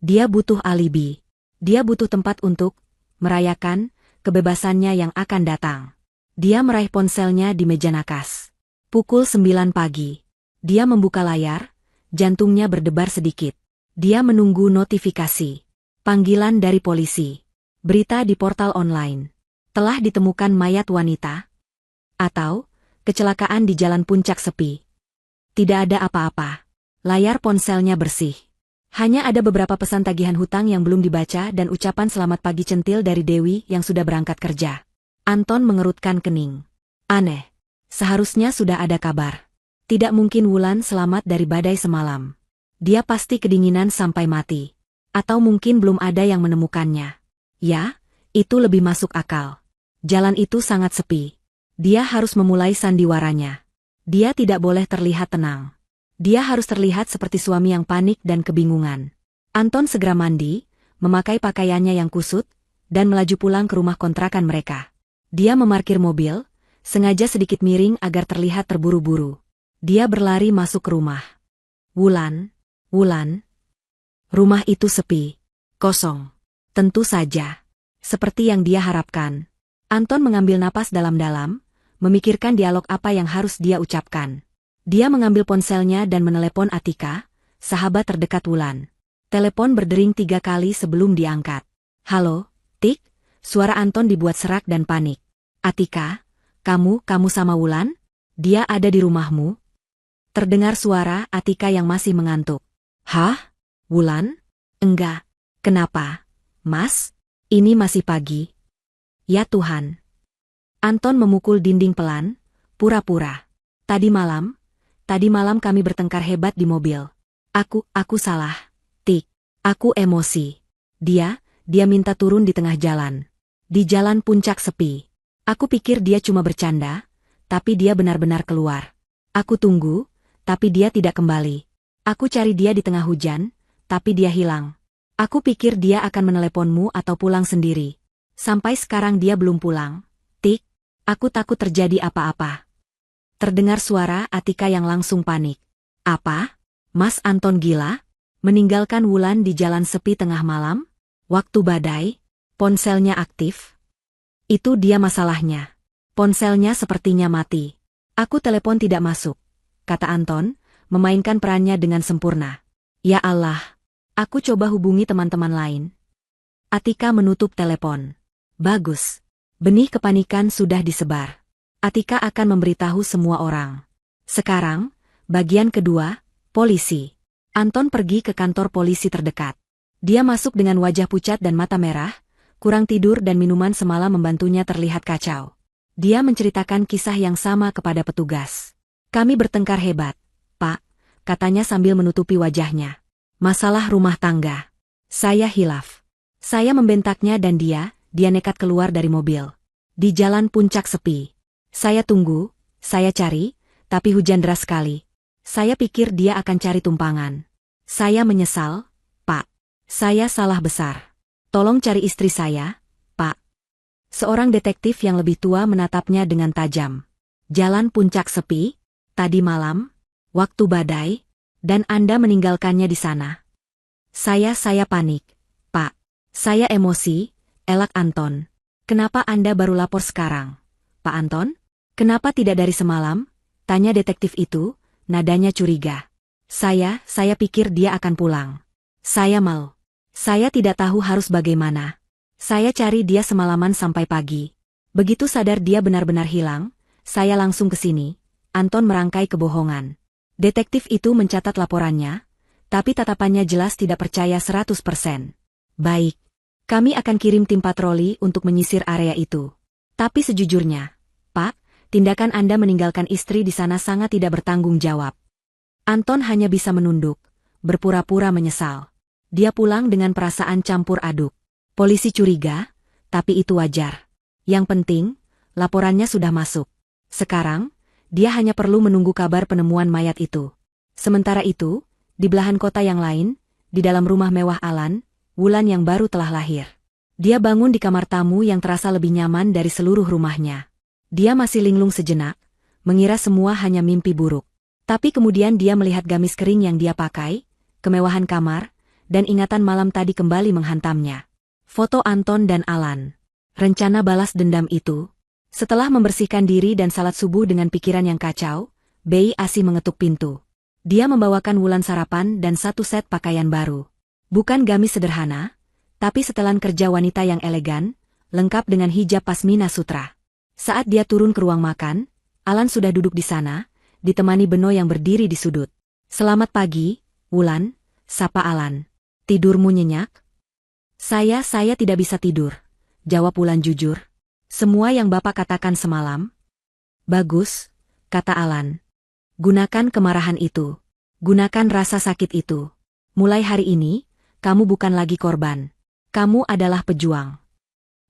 Dia butuh alibi. Dia butuh tempat untuk merayakan kebebasannya yang akan datang. Dia meraih ponselnya di meja nakas. Pukul 9 pagi. Dia membuka layar, jantungnya berdebar sedikit. Dia menunggu notifikasi. Panggilan dari polisi. Berita di portal online. Telah ditemukan mayat wanita. Atau, kecelakaan di jalan puncak sepi. Tidak ada apa-apa. Layar ponselnya bersih. Hanya ada beberapa pesan tagihan hutang yang belum dibaca dan ucapan selamat pagi centil dari Dewi yang sudah berangkat kerja. Anton mengerutkan kening. Aneh. Seharusnya sudah ada kabar. Tidak mungkin Wulan selamat dari badai semalam. Dia pasti kedinginan sampai mati. Atau mungkin belum ada yang menemukannya. Ya, itu lebih masuk akal. Jalan itu sangat sepi. Dia harus memulai sandiwaranya. Dia tidak boleh terlihat tenang. Dia harus terlihat seperti suami yang panik dan kebingungan. Anton segera mandi, memakai pakaiannya yang kusut, dan melaju pulang ke rumah kontrakan mereka. Dia memarkir mobil, sengaja sedikit miring agar terlihat terburu-buru. Dia berlari masuk ke rumah. Wulan. Rumah itu sepi. Kosong. Tentu saja. Seperti yang dia harapkan. Anton mengambil napas dalam-dalam, memikirkan dialog apa yang harus dia ucapkan. Dia mengambil ponselnya dan menelepon Atika, sahabat terdekat Wulan. Telepon berdering 3 kali sebelum diangkat. Halo, Tik, suara Anton dibuat serak dan panik. Atika, kamu sama Wulan? Dia ada di rumahmu? Terdengar suara Atika yang masih mengantuk. Hah? Wulan? Enggak. Kenapa? Mas? Ini masih pagi. Ya Tuhan. Anton memukul dinding pelan, pura-pura. Tadi malam kami bertengkar hebat di mobil. Aku salah. Tik. Aku emosi. Dia minta turun di tengah jalan. Di jalan puncak sepi. Aku pikir dia cuma bercanda, tapi dia benar-benar keluar. Aku tunggu, tapi dia tidak kembali. Aku cari dia di tengah hujan, tapi dia hilang. Aku pikir dia akan meneleponmu atau pulang sendiri. Sampai sekarang dia belum pulang. Tik, aku takut terjadi apa-apa. Terdengar suara Atika yang langsung panik. Apa? Mas Anton gila? Meninggalkan Wulan di jalan sepi tengah malam? Waktu badai? Ponselnya aktif? Itu dia masalahnya. Ponselnya sepertinya mati. Aku telepon tidak masuk, kata Anton, memainkan perannya dengan sempurna. Ya Allah, aku coba hubungi teman-teman lain. Atika menutup telepon. Bagus. Benih kepanikan sudah disebar. Atika akan memberitahu semua orang. Sekarang, bagian kedua, polisi. Anton pergi ke kantor polisi terdekat. Dia masuk dengan wajah pucat dan mata merah, kurang tidur dan minuman semalam membantunya terlihat kacau. Dia menceritakan kisah yang sama kepada petugas. Kami bertengkar hebat, Pak, katanya sambil menutupi wajahnya. Masalah rumah tangga. Saya hilaf. Saya membentaknya dan dia nekat keluar dari mobil. Di jalan puncak sepi. Saya tunggu, saya cari, tapi hujan deras sekali. Saya pikir dia akan cari tumpangan. Saya menyesal, Pak. Saya salah besar. Tolong cari istri saya, Pak. Seorang detektif yang lebih tua menatapnya dengan tajam. Jalan puncak sepi, tadi malam, waktu badai, dan Anda meninggalkannya di sana. Saya panik, Pak. Saya emosi, elak Anton. Kenapa Anda baru lapor sekarang, Pak Anton? Kenapa tidak dari semalam? Tanya detektif itu, nadanya curiga. Saya pikir dia akan pulang. Saya malu. Saya tidak tahu harus bagaimana. Saya cari dia semalaman sampai pagi. Begitu sadar dia benar-benar hilang, saya langsung ke sini. Anton merangkai kebohongan. Detektif itu mencatat laporannya, tapi tatapannya jelas tidak percaya 100%. Baik. Kami akan kirim tim patroli untuk menyisir area itu. Tapi sejujurnya, Pak, tindakan Anda meninggalkan istri di sana sangat tidak bertanggung jawab. Anton hanya bisa menunduk, berpura-pura menyesal. Dia pulang dengan perasaan campur aduk. Polisi curiga, tapi itu wajar. Yang penting, laporannya sudah masuk. Sekarang, dia hanya perlu menunggu kabar penemuan mayat itu. Sementara itu, di belahan kota yang lain, di dalam rumah mewah Alan, Wulan yang baru telah lahir. Dia bangun di kamar tamu yang terasa lebih nyaman dari seluruh rumahnya. Dia masih linglung sejenak, mengira semua hanya mimpi buruk. Tapi kemudian dia melihat gamis kering yang dia pakai, kemewahan kamar, dan ingatan malam tadi kembali menghantamnya. Foto Anton dan Alan. Rencana balas dendam itu. Setelah membersihkan diri dan salat subuh dengan pikiran yang kacau, Bei Asi mengetuk pintu. Dia membawakan Wulan sarapan dan satu set pakaian baru. Bukan gamis sederhana, tapi setelan kerja wanita yang elegan, lengkap dengan hijab pasmina sutra. Saat dia turun ke ruang makan, Alan sudah duduk di sana, ditemani Beno yang berdiri di sudut. Selamat pagi, Wulan, sapa Alan. Tidurmu nyenyak? Saya tidak bisa tidur, jawab Wulan jujur. Semua yang Bapak katakan semalam. Bagus, kata Alan. Gunakan kemarahan itu. Gunakan rasa sakit itu. Mulai hari ini, kamu bukan lagi korban. Kamu adalah pejuang.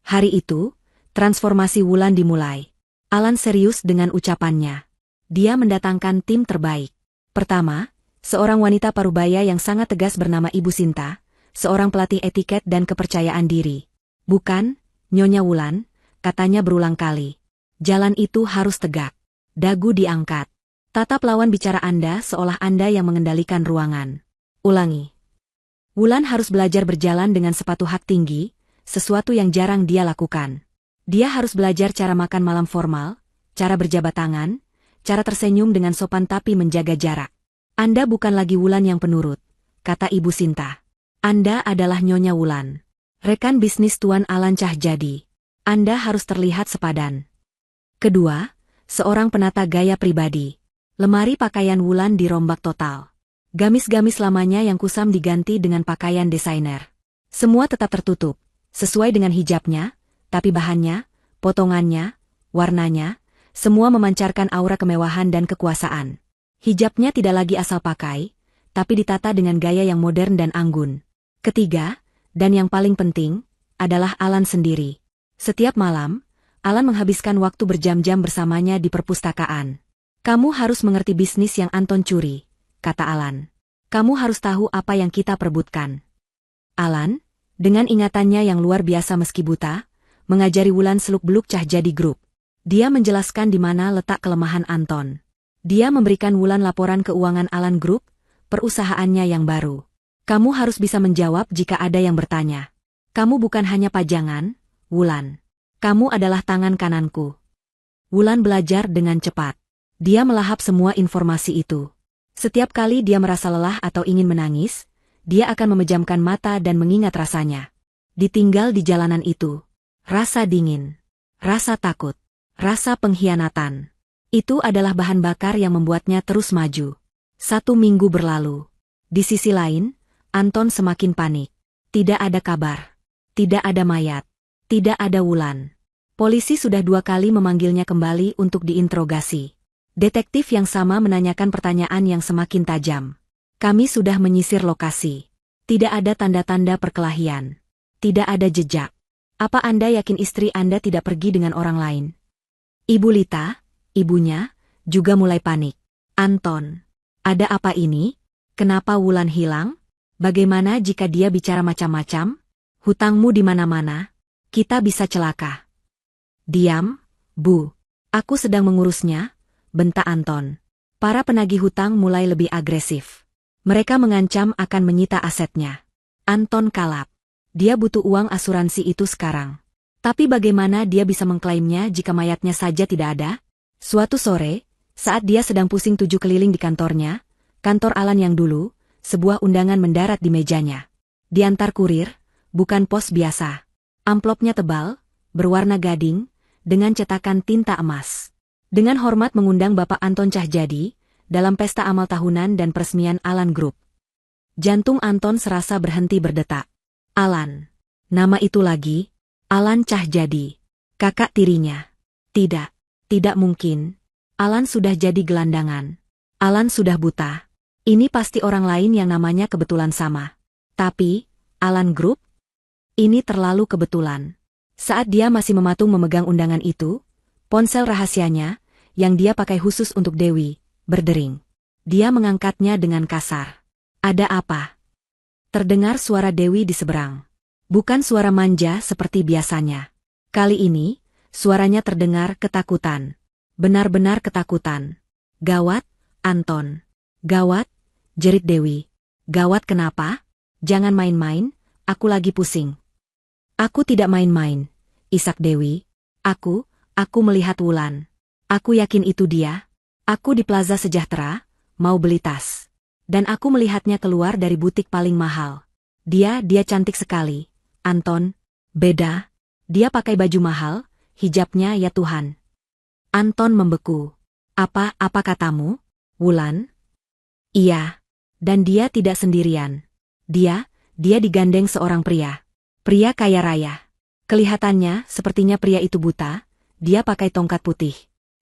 Hari itu, transformasi Wulan dimulai. Alan serius dengan ucapannya. Dia mendatangkan tim terbaik. Pertama, seorang wanita parubaya yang sangat tegas bernama Ibu Sinta, seorang pelatih etiket dan kepercayaan diri. Bukan, Nyonya Wulan, katanya berulang kali. Jalan itu harus tegak. Dagu diangkat. Tatap lawan bicara Anda seolah Anda yang mengendalikan ruangan. Ulangi. Wulan harus belajar berjalan dengan sepatu hak tinggi, sesuatu yang jarang dia lakukan. Dia harus belajar cara makan malam formal, cara berjabat tangan, cara tersenyum dengan sopan tapi menjaga jarak. Anda bukan lagi Wulan yang penurut, kata Ibu Sinta. Anda adalah Nyonya Wulan. Rekan bisnis Tuan Alan Cahjadi. Anda harus terlihat sepadan. Kedua, seorang penata gaya pribadi. Lemari pakaian Wulan dirombak total. Gamis-gamis lamanya yang kusam diganti dengan pakaian desainer. Semua tetap tertutup, sesuai dengan hijabnya, tapi bahannya, potongannya, warnanya, semua memancarkan aura kemewahan dan kekuasaan. Hijabnya tidak lagi asal pakai, tapi ditata dengan gaya yang modern dan anggun. Ketiga, dan yang paling penting, adalah Alan sendiri. Setiap malam, Alan menghabiskan waktu berjam-jam bersamanya di perpustakaan. Kamu harus mengerti bisnis yang Anton curi, kata Alan. Kamu harus tahu apa yang kita perebutkan. Alan, dengan ingatannya yang luar biasa meski buta, mengajari Wulan seluk-beluk Cahjadi Group. Dia menjelaskan di mana letak kelemahan Anton. Dia memberikan Wulan laporan keuangan Alan Group, perusahaannya yang baru. Kamu harus bisa menjawab jika ada yang bertanya. Kamu bukan hanya pajangan, Wulan. Kamu adalah tangan kananku. Wulan belajar dengan cepat. Dia melahap semua informasi itu. Setiap kali dia merasa lelah atau ingin menangis, dia akan memejamkan mata dan mengingat rasanya. Ditinggal di jalanan itu. Rasa dingin. Rasa takut. Rasa pengkhianatan. Itu adalah bahan bakar yang membuatnya terus maju. 1 minggu berlalu. Di sisi lain, Anton semakin panik. Tidak ada kabar. Tidak ada mayat. Tidak ada Wulan. Polisi sudah 2 kali memanggilnya kembali untuk diinterogasi. Detektif yang sama menanyakan pertanyaan yang semakin tajam. Kami sudah menyisir lokasi. Tidak ada tanda-tanda perkelahian. Tidak ada jejak. Apa Anda yakin istri Anda tidak pergi dengan orang lain? Ibu Lita, ibunya, juga mulai panik. Anton, ada apa ini? Kenapa Wulan hilang? Bagaimana jika dia bicara macam-macam? Hutangmu di mana-mana? Kita bisa celaka. Diam, Bu. Aku sedang mengurusnya, bentak Anton. Para penagih hutang mulai lebih agresif. Mereka mengancam akan menyita asetnya. Anton kalap. Dia butuh uang asuransi itu sekarang. Tapi bagaimana dia bisa mengklaimnya jika mayatnya saja tidak ada? Suatu sore, saat dia sedang pusing 7 keliling di kantornya, kantor Alan yang dulu, sebuah undangan mendarat di mejanya. Diantar kurir, bukan pos biasa. Amplopnya tebal, berwarna gading, dengan cetakan tinta emas. Dengan hormat mengundang Bapak Anton Cahyadi, dalam pesta amal tahunan dan peresmian Alan Group. Jantung Anton serasa berhenti berdetak. Alan. Nama itu lagi, Alan Cahyadi. Kakak tirinya. Tidak. Tidak mungkin. Alan sudah jadi gelandangan. Alan sudah buta. Ini pasti orang lain yang namanya kebetulan sama. Tapi, Alan Group? Ini terlalu kebetulan. Saat dia masih mematung memegang undangan itu, ponsel rahasianya, yang dia pakai khusus untuk Dewi, berdering. Dia mengangkatnya dengan kasar. Ada apa? Terdengar suara Dewi di seberang. Bukan suara manja seperti biasanya. Kali ini, suaranya terdengar ketakutan. Benar-benar ketakutan. Gawat, Anton. Gawat, jerit Dewi. Gawat kenapa? Jangan main-main, aku lagi pusing. Aku tidak main-main, isak Dewi. Aku melihat Wulan. Aku yakin itu dia. Aku di Plaza Sejahtera, mau beli tas. Dan aku melihatnya keluar dari butik paling mahal. Dia cantik sekali. Anton, beda. Dia pakai baju mahal, hijabnya ya Tuhan. Anton membeku. Apa katamu? Wulan? Iya. Dan dia tidak sendirian. Dia digandeng seorang pria. Pria kaya raya. Kelihatannya sepertinya pria itu buta, dia pakai tongkat putih.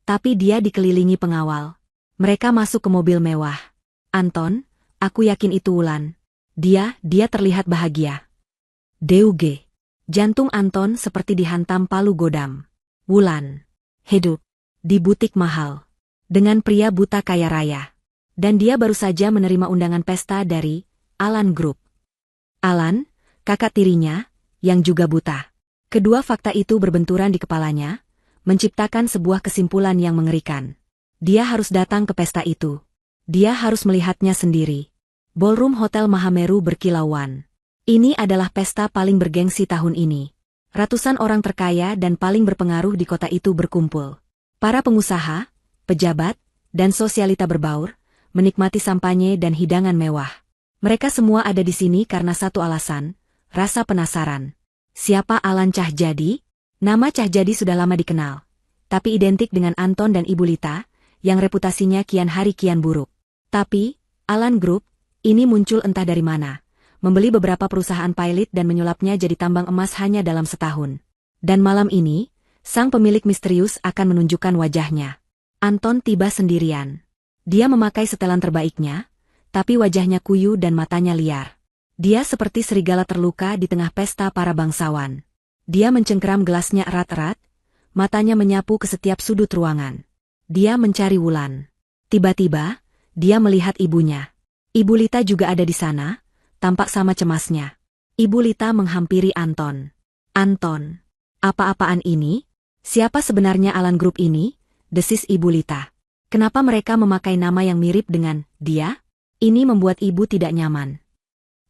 Tapi dia dikelilingi pengawal. Mereka masuk ke mobil mewah. Anton, aku yakin itu Wulan. Dia terlihat bahagia. Deuge. Jantung Anton seperti dihantam palu godam. Wulan. Hidup. Di butik mahal. Dengan pria buta kaya raya. Dan dia baru saja menerima undangan pesta dari Alan Group. Alan, kakak tirinya, yang juga buta. Kedua fakta itu berbenturan di kepalanya, menciptakan sebuah kesimpulan yang mengerikan. Dia harus datang ke pesta itu. Dia harus melihatnya sendiri. Ballroom Hotel Mahameru berkilauan. Ini adalah pesta paling bergengsi tahun ini. Ratusan orang terkaya dan paling berpengaruh di kota itu berkumpul. Para pengusaha, pejabat, dan sosialita berbaur, menikmati sampanye dan hidangan mewah. Mereka semua ada di sini karena satu alasan, rasa penasaran. Siapa Alan Cahyadi? Nama Cahyadi sudah lama dikenal, tapi identik dengan Anton dan Ibu Lita, yang reputasinya kian hari kian buruk. Tapi, Alan Group, ini muncul entah dari mana, membeli beberapa perusahaan pilot dan menyulapnya jadi tambang emas hanya dalam setahun. Dan malam ini, sang pemilik misterius akan menunjukkan wajahnya. Anton tiba sendirian. Dia memakai setelan terbaiknya, tapi wajahnya kuyu dan matanya liar. Dia seperti serigala terluka di tengah pesta para bangsawan. Dia mencengkeram gelasnya erat-erat, matanya menyapu ke setiap sudut ruangan. Dia mencari Wulan. Tiba-tiba, dia melihat ibunya. Ibu Lita juga ada di sana, tampak sama cemasnya. Ibu Lita menghampiri Anton. Anton, apa-apaan ini? Siapa sebenarnya Alan Group ini? Desis Ibu Lita. Kenapa mereka memakai nama yang mirip dengan dia? Ini membuat ibu tidak nyaman.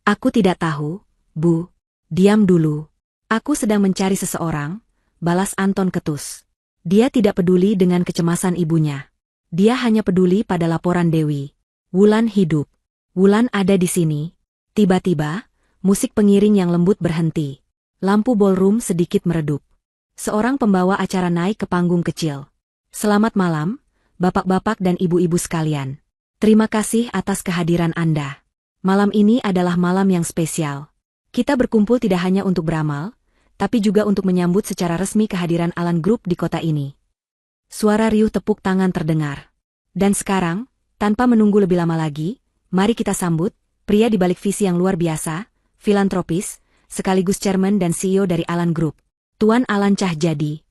Aku tidak tahu, Bu. Diam dulu. Aku sedang mencari seseorang, balas Anton ketus. Dia tidak peduli dengan kecemasan ibunya. Dia hanya peduli pada laporan Dewi. Wulan hidup. Wulan ada di sini. Tiba-tiba, musik pengiring yang lembut berhenti. Lampu ballroom sedikit meredup. Seorang pembawa acara naik ke panggung kecil. Selamat malam, bapak-bapak dan ibu-ibu sekalian. Terima kasih atas kehadiran Anda. Malam ini adalah malam yang spesial. Kita berkumpul tidak hanya untuk beramal, tapi juga untuk menyambut secara resmi kehadiran Alan Group di kota ini. Suara riuh tepuk tangan terdengar. Dan sekarang, tanpa menunggu lebih lama lagi, mari kita sambut pria di balik visi yang luar biasa, filantropis, sekaligus chairman dan CEO dari Alan Group, Tuan Alan Cahyadi.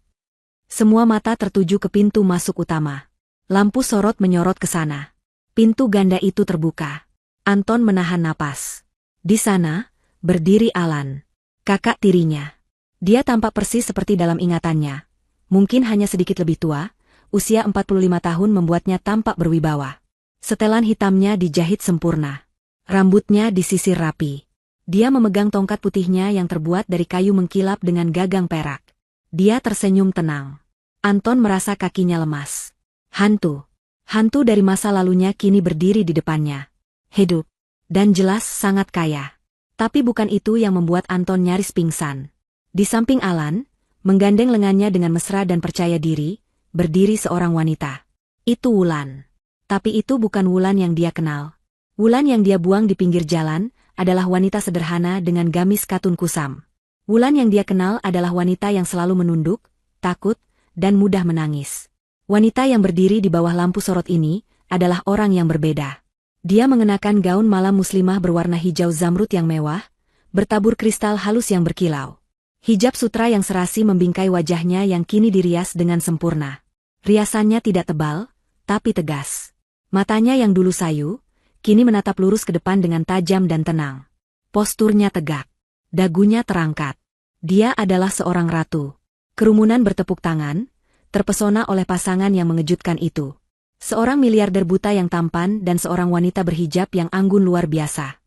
Semua mata tertuju ke pintu masuk utama. Lampu sorot menyorot ke sana. Pintu ganda itu terbuka. Anton menahan napas. Di sana, berdiri Alan, kakak tirinya. Dia tampak persis seperti dalam ingatannya. Mungkin hanya sedikit lebih tua, usia 45 tahun membuatnya tampak berwibawa. Setelan hitamnya dijahit sempurna. Rambutnya disisir rapi. Dia memegang tongkat putihnya yang terbuat dari kayu mengkilap dengan gagang perak. Dia tersenyum tenang. Anton merasa kakinya lemas. Hantu. Hantu dari masa lalunya kini berdiri di depannya. Hidup. Dan jelas sangat kaya. Tapi bukan itu yang membuat Anton nyaris pingsan. Di samping Alan, menggandeng lengannya dengan mesra dan percaya diri, berdiri seorang wanita. Itu Wulan. Tapi itu bukan Wulan yang dia kenal. Wulan yang dia buang di pinggir jalan, adalah wanita sederhana dengan gamis katun kusam. Wulan yang dia kenal adalah wanita yang selalu menunduk, takut, dan mudah menangis. Wanita yang berdiri di bawah lampu sorot ini, adalah orang yang berbeda. Dia mengenakan gaun malam muslimah berwarna hijau zamrud yang mewah, bertabur kristal halus yang berkilau. Hijab sutra yang serasi membingkai wajahnya yang kini dirias dengan sempurna. Riasannya tidak tebal, tapi tegas. Matanya yang dulu sayu, kini menatap lurus ke depan dengan tajam dan tenang. Posturnya tegak. Dagunya terangkat. Dia adalah seorang ratu. Kerumunan bertepuk tangan, terpesona oleh pasangan yang mengejutkan itu. Seorang miliarder buta yang tampan dan seorang wanita berhijab yang anggun luar biasa.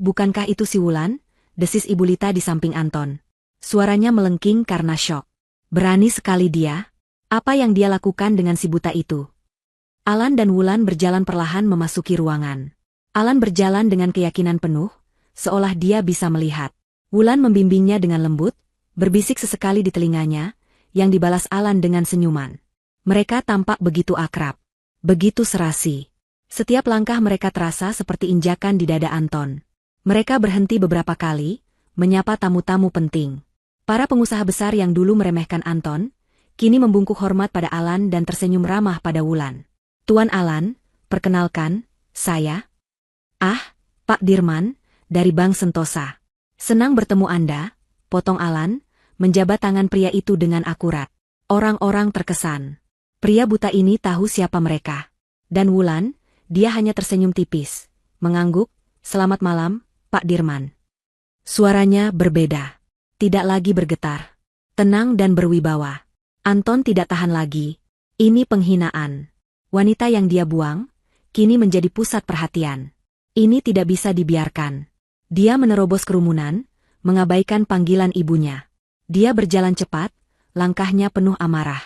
Bukankah itu si Wulan? Desis Ibu Lita di samping Anton. Suaranya melengking karena syok. Berani sekali dia. Apa yang dia lakukan dengan si buta itu? Alan dan Wulan berjalan perlahan memasuki ruangan. Alan berjalan dengan keyakinan penuh, seolah dia bisa melihat. Wulan membimbingnya dengan lembut, berbisik sesekali di telinganya, yang dibalas Alan dengan senyuman. Mereka tampak begitu akrab, begitu serasi. Setiap langkah mereka terasa seperti injakan di dada Anton. Mereka berhenti beberapa kali, menyapa tamu-tamu penting. Para pengusaha besar yang dulu meremehkan Anton, kini membungkuk hormat pada Alan dan tersenyum ramah pada Wulan. Tuan Alan, perkenalkan, saya. Pak Dirman, dari Bank Sentosa. Senang bertemu Anda, potong Alan, menjabat tangan pria itu dengan akurat. Orang-orang terkesan. Pria buta ini tahu siapa mereka. Dan Wulan, dia hanya tersenyum tipis, mengangguk, selamat malam, Pak Dirman. Suaranya berbeda. Tidak lagi bergetar. Tenang dan berwibawa. Anton tidak tahan lagi. Ini penghinaan. Wanita yang dia buang, kini menjadi pusat perhatian. Ini tidak bisa dibiarkan. Dia menerobos kerumunan, mengabaikan panggilan ibunya. Dia berjalan cepat, langkahnya penuh amarah.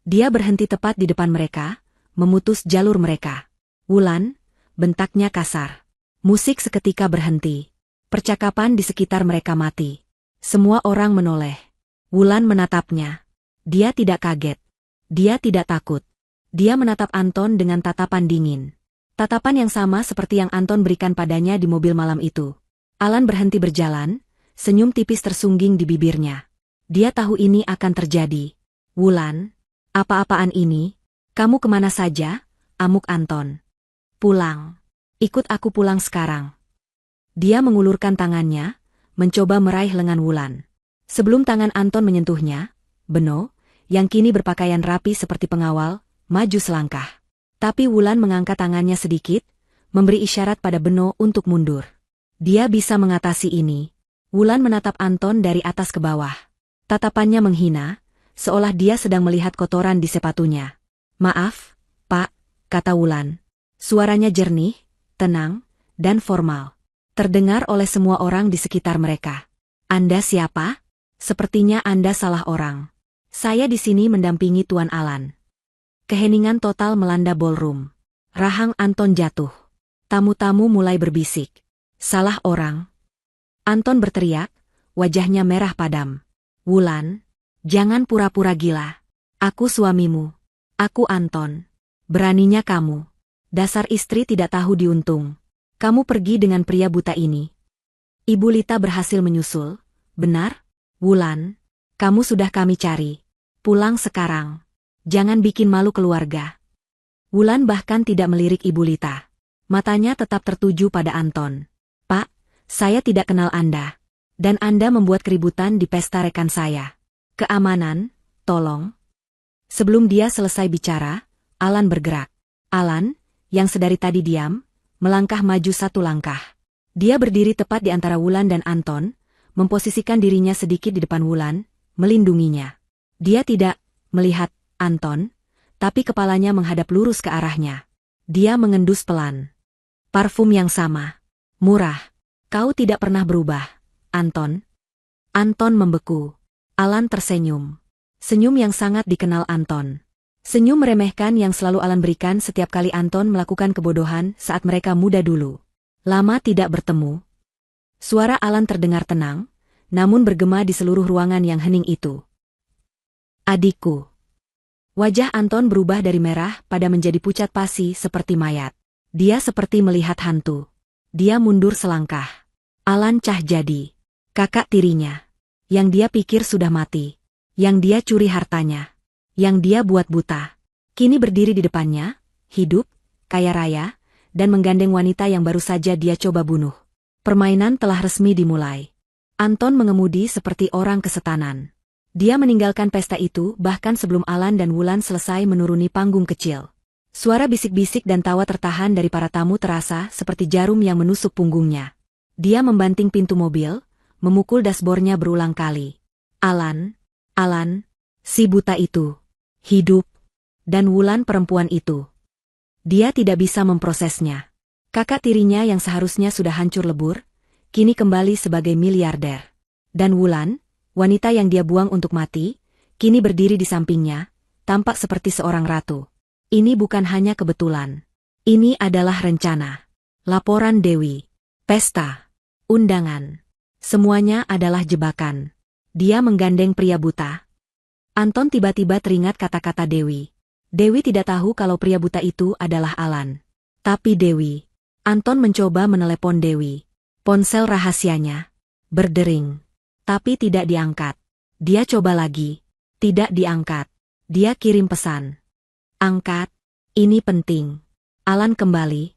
Dia berhenti tepat di depan mereka, memutus jalur mereka. Wulan, bentaknya kasar. Musik seketika berhenti. Percakapan di sekitar mereka mati. Semua orang menoleh. Wulan menatapnya. Dia tidak kaget. Dia tidak takut. Dia menatap Anton dengan tatapan dingin. Tatapan yang sama seperti yang Anton berikan padanya di mobil malam itu. Alan berhenti berjalan, senyum tipis tersungging di bibirnya. Dia tahu ini akan terjadi. Wulan, apa-apaan ini? Kamu kemana saja? Amuk Anton. Pulang. Ikut aku pulang sekarang. Dia mengulurkan tangannya, mencoba meraih lengan Wulan. Sebelum tangan Anton menyentuhnya, Beno, yang kini berpakaian rapi seperti pengawal, maju selangkah. Tapi Wulan mengangkat tangannya sedikit, memberi isyarat pada Beno untuk mundur. Dia bisa mengatasi ini. Wulan menatap Anton dari atas ke bawah. Tatapannya menghina, seolah dia sedang melihat kotoran di sepatunya. "Maaf, Pak," kata Wulan. Suaranya jernih, tenang, dan formal. Terdengar oleh semua orang di sekitar mereka. "Anda siapa? Sepertinya Anda salah orang." "Saya di sini mendampingi Tuan Alan." Keheningan total melanda ballroom. Rahang Anton jatuh. Tamu-tamu mulai berbisik. "Salah orang." Anton berteriak, wajahnya merah padam. "Wulan, jangan pura-pura gila. Aku suamimu. Aku Anton. Beraninya kamu. Dasar istri tidak tahu diuntung. Kamu pergi dengan pria buta ini." Ibu Lita berhasil menyusul. "Benar? Wulan, kamu sudah kami cari. Pulang sekarang. Jangan bikin malu keluarga." Wulan bahkan tidak melirik Ibu Lita. Matanya tetap tertuju pada Anton. "Pak, saya tidak kenal Anda. Dan Anda membuat keributan di pesta rekan saya. Keamanan, tolong." Sebelum dia selesai bicara, Alan bergerak. Alan, yang sedari tadi diam, melangkah maju satu langkah. Dia berdiri tepat di antara Wulan dan Anton, memposisikan dirinya sedikit di depan Wulan, melindunginya. Dia tidak melihat Anton, tapi kepalanya menghadap lurus ke arahnya. Dia mengendus pelan. "Parfum yang sama. Murah. Kau tidak pernah berubah, Anton." Anton membeku. Alan tersenyum. Senyum yang sangat dikenal Anton. Senyum meremehkan yang selalu Alan berikan setiap kali Anton melakukan kebodohan saat mereka muda dulu. Lama tidak bertemu. Suara Alan terdengar tenang, namun bergema di seluruh ruangan yang hening itu. "Adikku." Wajah Anton berubah dari merah pada menjadi pucat pasi seperti mayat. Dia seperti melihat hantu. Dia mundur selangkah. Alan Cahyadi. Kakak tirinya. Yang dia pikir sudah mati. Yang dia curi hartanya. Yang dia buat buta. Kini berdiri di depannya, hidup, kaya raya, dan menggandeng wanita yang baru saja dia coba bunuh. Permainan telah resmi dimulai. Anton mengemudi seperti orang kesetanan. Dia meninggalkan pesta itu bahkan sebelum Alan dan Wulan selesai menuruni panggung kecil. Suara bisik-bisik dan tawa tertahan dari para tamu terasa seperti jarum yang menusuk punggungnya. Dia membanting pintu mobil, memukul dashboardnya berulang kali. Alan, si buta itu, hidup, dan Wulan perempuan itu. Dia tidak bisa memprosesnya. Kakak tirinya yang seharusnya sudah hancur lebur, kini kembali sebagai miliarder. Dan Wulan, wanita yang dia buang untuk mati, kini berdiri di sampingnya, tampak seperti seorang ratu. Ini bukan hanya kebetulan. Ini adalah rencana. Laporan Dewi. Pesta. Undangan. Semuanya adalah jebakan. Dia menggandeng pria buta. Anton tiba-tiba teringat kata-kata Dewi. Dewi tidak tahu kalau pria buta itu adalah Alan. Tapi Dewi. Anton mencoba menelepon Dewi. Ponsel rahasianya berdering. Tapi tidak diangkat. Dia coba lagi. Tidak diangkat. Dia kirim pesan. "Angkat. Ini penting." Alan kembali.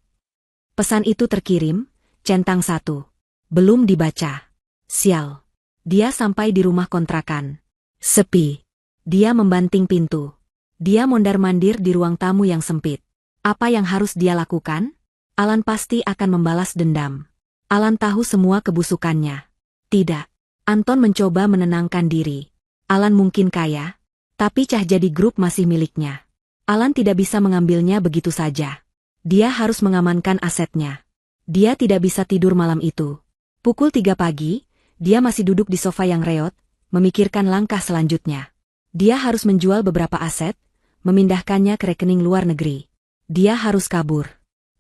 Pesan itu terkirim, centang 1. Belum dibaca. Sial. Dia sampai di rumah kontrakan. Sepi. Dia membanting pintu. Dia mondar-mandir di ruang tamu yang sempit. Apa yang harus dia lakukan? Alan pasti akan membalas dendam. Alan tahu semua kebusukannya. Tidak. Anton mencoba menenangkan diri. Alan mungkin kaya, tapi Cahyadi Group masih miliknya. Alan tidak bisa mengambilnya begitu saja. Dia harus mengamankan asetnya. Dia tidak bisa tidur malam itu. Pukul 3 pagi, dia masih duduk di sofa yang reot, memikirkan langkah selanjutnya. Dia harus menjual beberapa aset, memindahkannya ke rekening luar negeri. Dia harus kabur.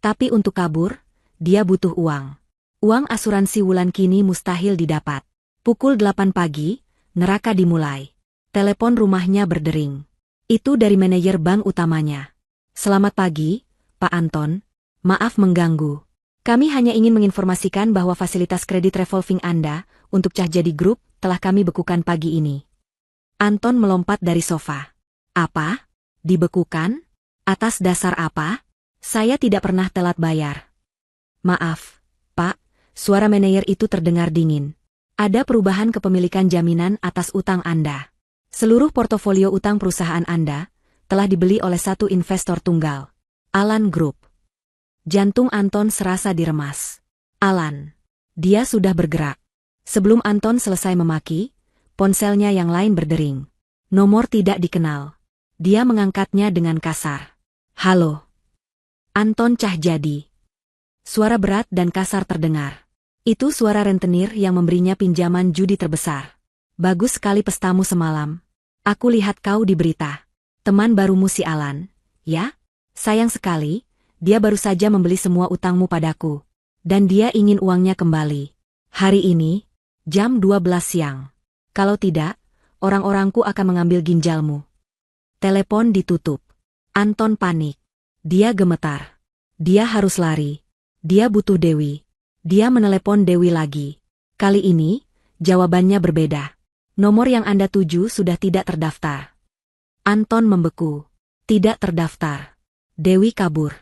Tapi untuk kabur, dia butuh uang. Uang asuransi Wulan kini mustahil didapat. Pukul 8 pagi, neraka dimulai. Telepon rumahnya berdering. Itu dari manajer bank utamanya. "Selamat pagi, Pak Anton. Maaf mengganggu. Kami hanya ingin menginformasikan bahwa fasilitas kredit revolving Anda untuk Cahyadi Group telah kami bekukan pagi ini." Anton melompat dari sofa. "Apa? Dibekukan? Atas dasar apa? Saya tidak pernah telat bayar." "Maaf, Pak," suara manajer itu terdengar dingin. "Ada perubahan kepemilikan jaminan atas utang Anda. Seluruh portofolio utang perusahaan Anda telah dibeli oleh satu investor tunggal, Alan Group." Jantung Anton serasa diremas. Alan. Dia sudah bergerak. Sebelum Anton selesai memaki, ponselnya yang lain berdering. Nomor tidak dikenal. Dia mengangkatnya dengan kasar. Halo. Anton Cahyadi. Suara berat dan kasar terdengar. Itu suara rentenir yang memberinya pinjaman judi terbesar. Bagus sekali pestamu semalam. Aku lihat kau di berita. Teman barumu si Alan, ya? Sayang sekali, dia baru saja membeli semua utangmu padaku. Dan dia ingin uangnya kembali. Hari ini, jam 12 siang. Kalau tidak, orang-orangku akan mengambil ginjalmu. Telepon ditutup. Anton panik. Dia gemetar. Dia harus lari. Dia butuh Dewi. Dia menelepon Dewi lagi. Kali ini, jawabannya berbeda. Nomor yang Anda tuju sudah tidak terdaftar. Anton membeku. Tidak terdaftar. Dewi kabur.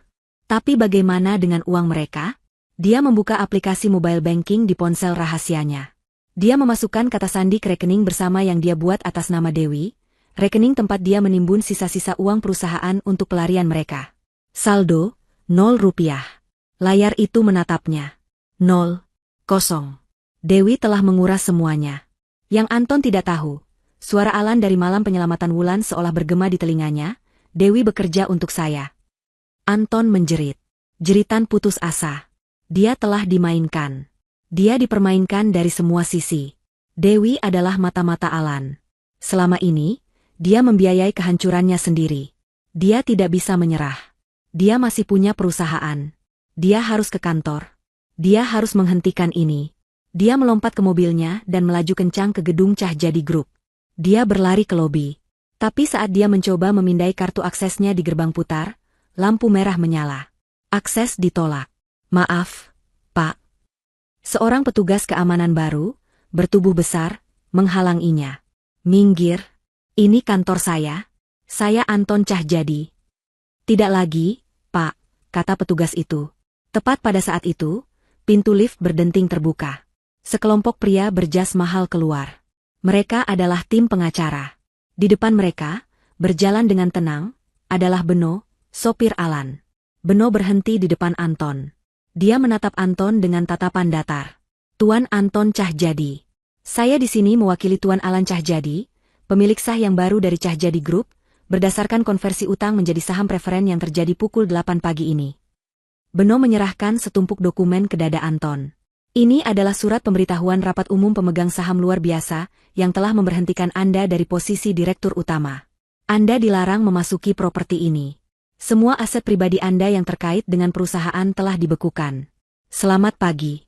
Tapi bagaimana dengan uang mereka? Dia membuka aplikasi mobile banking di ponsel rahasianya. Dia memasukkan kata sandi ke rekening bersama yang dia buat atas nama Dewi, rekening tempat dia menimbun sisa-sisa uang perusahaan untuk pelarian mereka. Saldo, 0 rupiah. Layar itu menatapnya. 0, kosong. Dewi telah menguras semuanya. Yang Anton tidak tahu, suara Alan dari malam penyelamatan Wulan seolah bergema di telinganya, Dewi bekerja untuk saya. Anton menjerit. Jeritan putus asa. Dia telah dimainkan. Dia dipermainkan dari semua sisi. Dewi adalah mata-mata Alan. Selama ini, dia membiayai kehancurannya sendiri. Dia tidak bisa menyerah. Dia masih punya perusahaan. Dia harus ke kantor. Dia harus menghentikan ini. Dia melompat ke mobilnya dan melaju kencang ke gedung Cahyadi Group. Dia berlari ke lobi. Tapi saat dia mencoba memindai kartu aksesnya di gerbang putar, lampu merah menyala. Akses ditolak. Maaf, Pak. Seorang petugas keamanan baru, bertubuh besar, menghalanginya. Minggir. Ini kantor saya. Saya Anton Cahyadi. Tidak lagi, Pak, kata petugas itu. Tepat pada saat itu, pintu lift berdenting terbuka. Sekelompok pria berjas mahal keluar. Mereka adalah tim pengacara. Di depan mereka, berjalan dengan tenang, adalah Beno, sopir Alan. Beno berhenti di depan Anton. Dia menatap Anton dengan tatapan datar. Tuan Anton Cahyadi. Saya di sini mewakili Tuan Alan Cahyadi, pemilik sah yang baru dari Cahyadi Group, berdasarkan konversi utang menjadi saham preferen yang terjadi pukul 8 pagi ini. Beno menyerahkan setumpuk dokumen ke dada Anton. Ini adalah surat pemberitahuan rapat umum pemegang saham luar biasa yang telah memberhentikan Anda dari posisi direktur utama. Anda dilarang memasuki properti ini. Semua aset pribadi Anda yang terkait dengan perusahaan telah dibekukan. Selamat pagi.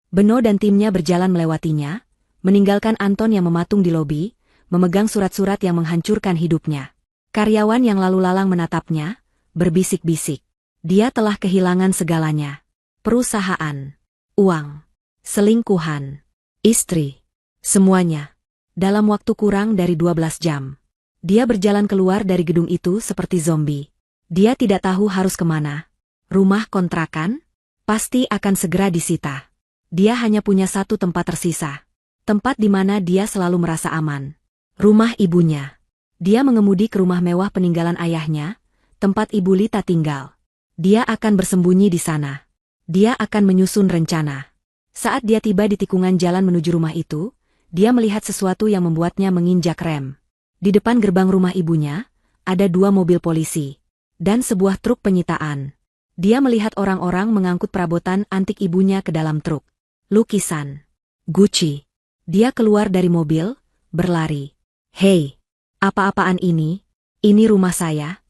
Beno dan timnya berjalan melewatinya, meninggalkan Anton yang mematung di lobi, memegang surat-surat yang menghancurkan hidupnya. Karyawan yang lalu lalang menatapnya, berbisik-bisik. Dia telah kehilangan segalanya. Perusahaan, uang, selingkuhan, istri, semuanya. Dalam waktu kurang dari 12 jam. Dia berjalan keluar dari gedung itu seperti zombie. Dia tidak tahu harus kemana. Rumah kontrakan? Pasti akan segera disita. Dia hanya punya satu tempat tersisa. Tempat di mana dia selalu merasa aman. Rumah ibunya. Dia mengemudi ke rumah mewah peninggalan ayahnya, tempat Ibu Lita tinggal. Dia akan bersembunyi di sana. Dia akan menyusun rencana. Saat dia tiba di tikungan jalan menuju rumah itu, dia melihat sesuatu yang membuatnya menginjak rem. Di depan gerbang rumah ibunya, ada 2 mobil polisi. Dan sebuah truk penyitaan. Dia melihat orang-orang mengangkut perabotan antik ibunya ke dalam truk. Lukisan. Gucci. Dia keluar dari mobil, berlari. Hei, apa-apaan ini? Ini rumah saya.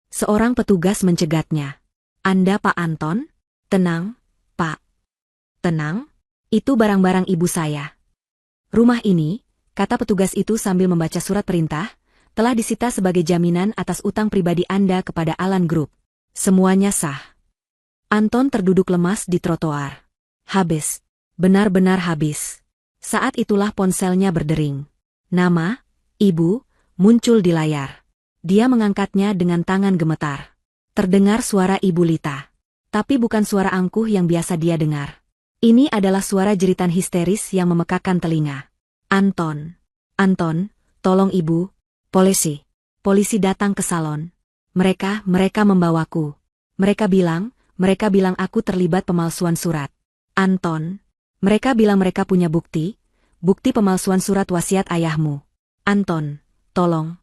Seorang petugas mencegatnya. Anda Pak Anton? Tenang, Pak. Tenang? Itu barang-barang ibu saya. Rumah ini, kata petugas itu sambil membaca surat perintah, telah disita sebagai jaminan atas utang pribadi Anda kepada Alan Group. Semuanya sah. Anton terduduk lemas di trotoar. Habis. Benar-benar habis. Saat itulah ponselnya berdering. Nama, ibu, muncul di layar. Dia mengangkatnya dengan tangan gemetar. Terdengar suara Ibu Lita. Tapi bukan suara angkuh yang biasa dia dengar. Ini adalah suara jeritan histeris yang memekakkan telinga. Anton. Anton, tolong ibu. Polisi. Polisi datang ke salon. Mereka membawaku. Mereka bilang aku terlibat pemalsuan surat. Anton. Mereka bilang mereka punya bukti pemalsuan surat wasiat ayahmu. Anton. Tolong.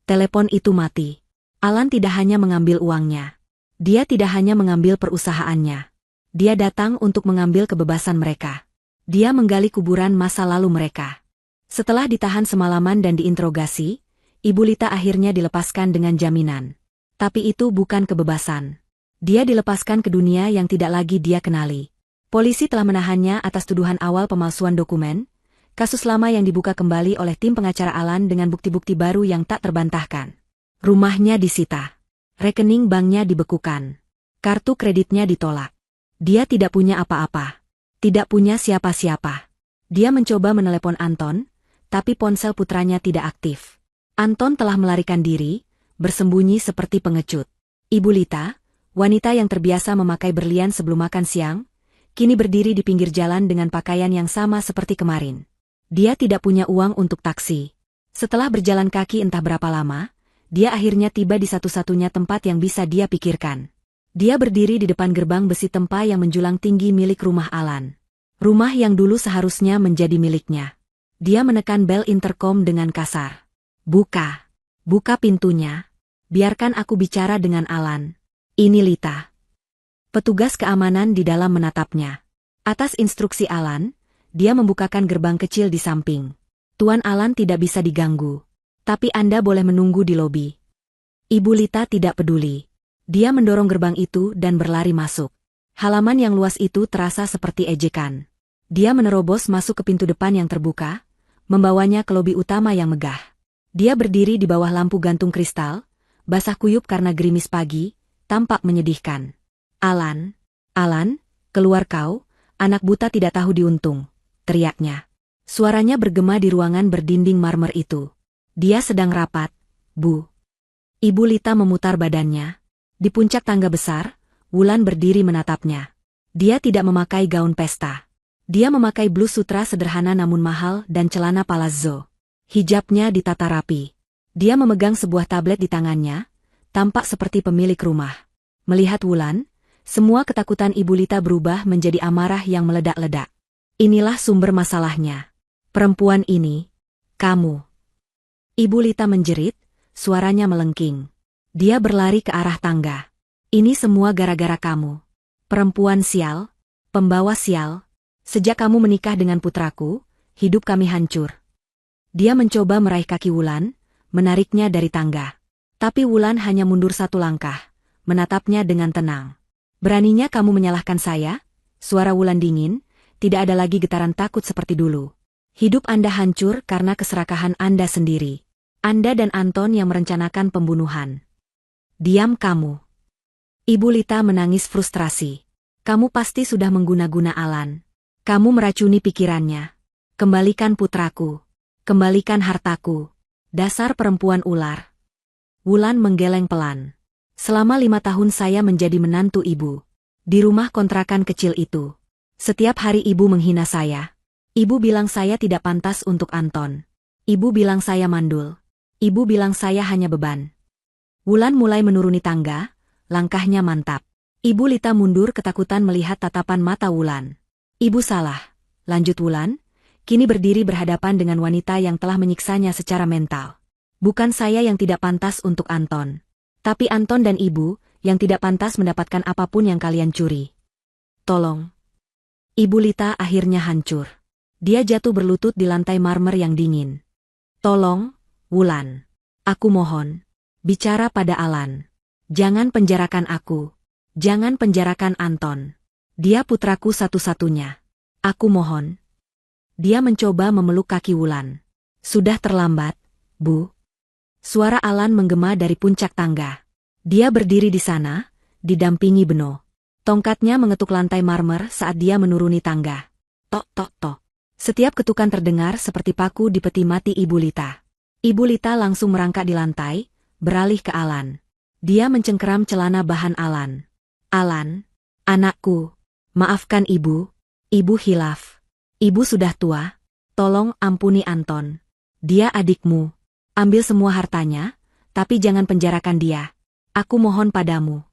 Telepon itu mati. Alan tidak hanya mengambil uangnya. Dia tidak hanya mengambil perusahaannya. Dia datang untuk mengambil kebebasan mereka. Dia menggali kuburan masa lalu mereka. Setelah ditahan semalaman dan diinterogasi, Ibu Lita akhirnya dilepaskan dengan jaminan. Tapi itu bukan kebebasan. Dia dilepaskan ke dunia yang tidak lagi dia kenali. Polisi telah menahannya atas tuduhan awal pemalsuan dokumen, kasus lama yang dibuka kembali oleh tim pengacara Alan dengan bukti-bukti baru yang tak terbantahkan. Rumahnya disita. Rekening banknya dibekukan. Kartu kreditnya ditolak. Dia tidak punya apa-apa. Tidak punya siapa-siapa. Dia mencoba menelepon Anton, tapi ponsel putranya tidak aktif. Anton telah melarikan diri, bersembunyi seperti pengecut. Ibu Lita, wanita yang terbiasa memakai berlian sebelum makan siang, kini berdiri di pinggir jalan dengan pakaian yang sama seperti kemarin. Dia tidak punya uang untuk taksi. Setelah berjalan kaki entah berapa lama, dia akhirnya tiba di satu-satunya tempat yang bisa dia pikirkan. Dia berdiri di depan gerbang besi tempa yang menjulang tinggi milik rumah Alan. Rumah yang dulu seharusnya menjadi miliknya. Dia menekan bel intercom dengan kasar. Buka. Buka pintunya. Biarkan aku bicara dengan Alan. Ini Lita. Petugas keamanan di dalam menatapnya. Atas instruksi Alan, dia membukakan gerbang kecil di samping. Tuan Alan tidak bisa diganggu. Tapi Anda boleh menunggu di lobi. Ibu Lita tidak peduli. Dia mendorong gerbang itu dan berlari masuk. Halaman yang luas itu terasa seperti ejekan. Dia menerobos masuk ke pintu depan yang terbuka, membawanya ke lobi utama yang megah. Dia berdiri di bawah lampu gantung kristal, basah kuyup karena gerimis pagi, tampak menyedihkan. Alan, keluar kau, anak buta tidak tahu diuntung, teriaknya. Suaranya bergema di ruangan berdinding marmer itu. Dia sedang rapat, Bu. Ibu Lita memutar badannya. Di puncak tangga besar, Wulan berdiri menatapnya. Dia tidak memakai gaun pesta. Dia memakai blus sutra sederhana namun mahal dan celana palazzo. Hijabnya ditata rapi. Dia memegang sebuah tablet di tangannya, tampak seperti pemilik rumah. Melihat Wulan, semua ketakutan Ibu Lita berubah menjadi amarah yang meledak-ledak. Inilah sumber masalahnya. Perempuan ini, kamu. Ibu Lita menjerit, suaranya melengking. Dia berlari ke arah tangga. Ini semua gara-gara kamu. Perempuan sial, pembawa sial. Sejak kamu menikah dengan putraku, hidup kami hancur. Dia mencoba meraih kaki Wulan, menariknya dari tangga. Tapi Wulan hanya mundur satu langkah, menatapnya dengan tenang. Beraninya kamu menyalahkan saya? Suara Wulan dingin, tidak ada lagi getaran takut seperti dulu. Hidup Anda hancur karena keserakahan Anda sendiri. Anda dan Anton yang merencanakan pembunuhan. Diam kamu. Ibu Lita menangis frustrasi. Kamu pasti sudah mengguna-guna Alan. Kamu meracuni pikirannya. Kembalikan putraku. Kembalikan hartaku. Dasar perempuan ular. Wulan menggeleng pelan. Selama 5 tahun saya menjadi menantu ibu. Di rumah kontrakan kecil itu. Setiap hari ibu menghina saya. Ibu bilang saya tidak pantas untuk Anton. Ibu bilang saya mandul. Ibu bilang saya hanya beban. Wulan mulai menuruni tangga, langkahnya mantap. Ibu Lita mundur ketakutan melihat tatapan mata Wulan. Ibu salah, lanjut Wulan, kini berdiri berhadapan dengan wanita yang telah menyiksanya secara mental. Bukan saya yang tidak pantas untuk Anton. Tapi Anton dan ibu, yang tidak pantas mendapatkan apapun yang kalian curi. Tolong. Ibu Lita akhirnya hancur. Dia jatuh berlutut di lantai marmer yang dingin. Tolong, Wulan. Aku mohon. Bicara pada Alan. Jangan penjarakan aku. Jangan penjarakan Anton. Dia putraku satu-satunya. Aku mohon. Dia mencoba memeluk kaki Wulan. Sudah terlambat, Bu. Suara Alan menggema dari puncak tangga. Dia berdiri di sana, didampingi Beno. Tongkatnya mengetuk lantai marmer saat dia menuruni tangga. Tok tok tok. Setiap ketukan terdengar seperti paku di peti mati Ibu Lita. Ibu Lita langsung merangkak di lantai, beralih ke Alan. Dia mencengkeram celana bahan Alan. Alan, anakku, maafkan ibu, ibu hilaf. Ibu sudah tua, tolong ampuni Anton. Dia adikmu. Ambil semua hartanya, tapi jangan penjarakan dia. Aku mohon padamu.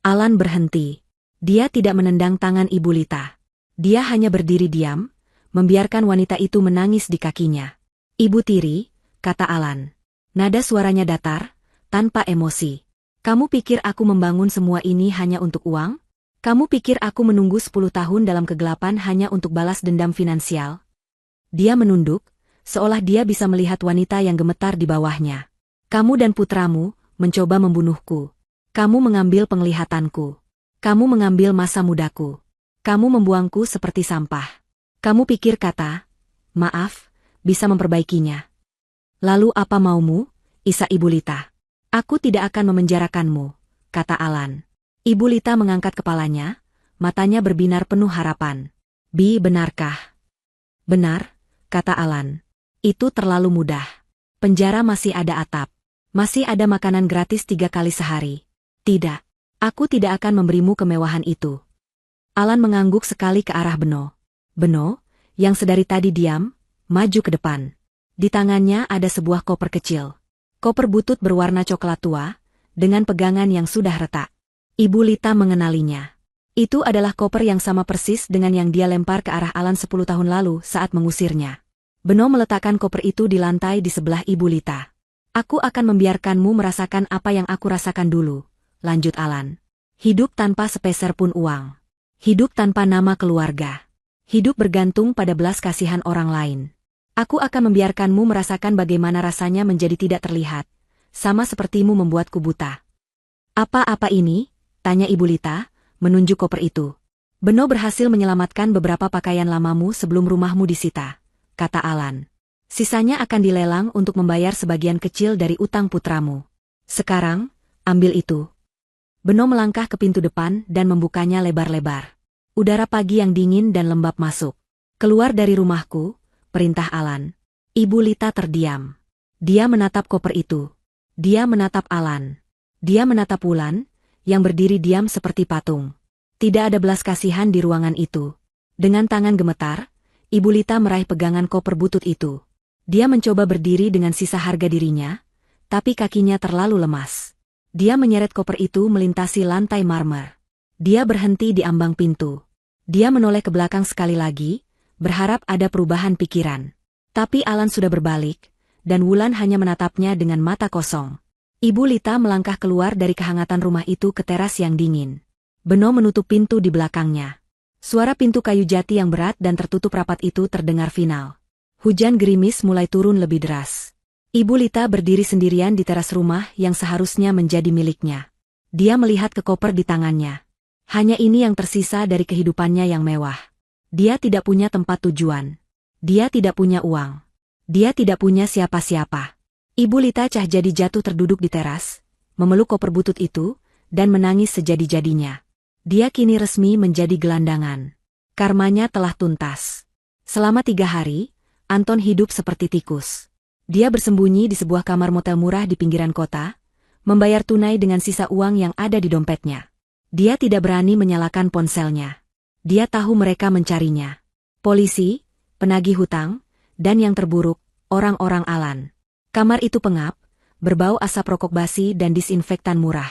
Alan berhenti. Dia tidak menendang tangan Ibu Lita. Dia hanya berdiri diam, membiarkan wanita itu menangis di kakinya. Ibu tiri, kata Alan. Nada suaranya datar, tanpa emosi. Kamu pikir aku membangun semua ini hanya untuk uang? Kamu pikir aku menunggu 10 tahun dalam kegelapan hanya untuk balas dendam finansial? Dia menunduk, seolah dia bisa melihat wanita yang gemetar di bawahnya. Kamu dan putramu mencoba membunuhku. Kamu mengambil penglihatanku. Kamu mengambil masa mudaku. Kamu membuangku seperti sampah. Kamu pikir kata, maaf, bisa memperbaikinya. Lalu apa maumu, Isa Ibu Lita? Aku tidak akan memenjarakanmu, kata Alan. Ibu Lita mengangkat kepalanya, matanya berbinar penuh harapan. Bi, benarkah? Benar, kata Alan. Itu terlalu mudah. Penjara masih ada atap. Masih ada makanan gratis 3 kali sehari. Tidak, aku tidak akan memberimu kemewahan itu. Alan mengangguk sekali ke arah Beno. Beno, yang sedari tadi diam, maju ke depan. Di tangannya ada sebuah koper kecil. Koper butut berwarna coklat tua, dengan pegangan yang sudah retak. Ibu Lita mengenalinya. Itu adalah koper yang sama persis dengan yang dia lempar ke arah Alan 10 tahun lalu saat mengusirnya. Beno meletakkan koper itu di lantai di sebelah Ibu Lita. Aku akan membiarkanmu merasakan apa yang aku rasakan dulu, lanjut Alan. Hidup tanpa sepeser pun uang. Hidup tanpa nama keluarga. Hidup bergantung pada belas kasihan orang lain. Aku akan membiarkanmu merasakan bagaimana rasanya menjadi tidak terlihat, sama sepertimu membuatku buta. Apa-apa ini? Tanya Ibu Lita, menunjuk koper itu. Beno berhasil menyelamatkan beberapa pakaian lamamu sebelum rumahmu disita, kata Alan. Sisanya akan dilelang untuk membayar sebagian kecil dari utang putramu. Sekarang, ambil itu. Beno melangkah ke pintu depan dan membukanya lebar-lebar. Udara pagi yang dingin dan lembab masuk. Keluar dari rumahku, perintah Alan. Ibu Lita terdiam. Dia menatap koper itu. Dia menatap Alan. Dia menatap Wulan, yang berdiri diam seperti patung. Tidak ada belas kasihan di ruangan itu. Dengan tangan gemetar, Ibu Lita meraih pegangan koper butut itu. Dia mencoba berdiri dengan sisa harga dirinya, tapi kakinya terlalu lemas. Dia menyeret koper itu melintasi lantai marmer. Dia berhenti di ambang pintu. Dia menoleh ke belakang sekali lagi, berharap ada perubahan pikiran. Tapi Alan sudah berbalik, dan Wulan hanya menatapnya dengan mata kosong. Ibu Lita melangkah keluar dari kehangatan rumah itu ke teras yang dingin. Beno menutup pintu di belakangnya. Suara pintu kayu jati yang berat dan tertutup rapat itu terdengar final. Hujan gerimis mulai turun lebih deras. Ibu Lita berdiri sendirian di teras rumah yang seharusnya menjadi miliknya. Dia melihat ke koper di tangannya. Hanya ini yang tersisa dari kehidupannya yang mewah. Dia tidak punya tempat tujuan. Dia tidak punya uang. Dia tidak punya siapa-siapa. Ibu Lita cah jadi jatuh terduduk di teras, memeluk koper butut itu, dan menangis sejadi-jadinya. Dia kini resmi menjadi gelandangan. Karmanya telah tuntas. Selama 3 hari, Anton hidup seperti tikus. Dia bersembunyi di sebuah kamar motel murah di pinggiran kota, membayar tunai dengan sisa uang yang ada di dompetnya. Dia tidak berani menyalakan ponselnya. Dia tahu mereka mencarinya. Polisi, penagih hutang, dan yang terburuk, orang-orang Alan. Kamar itu pengap, berbau asap rokok basi dan disinfektan murah.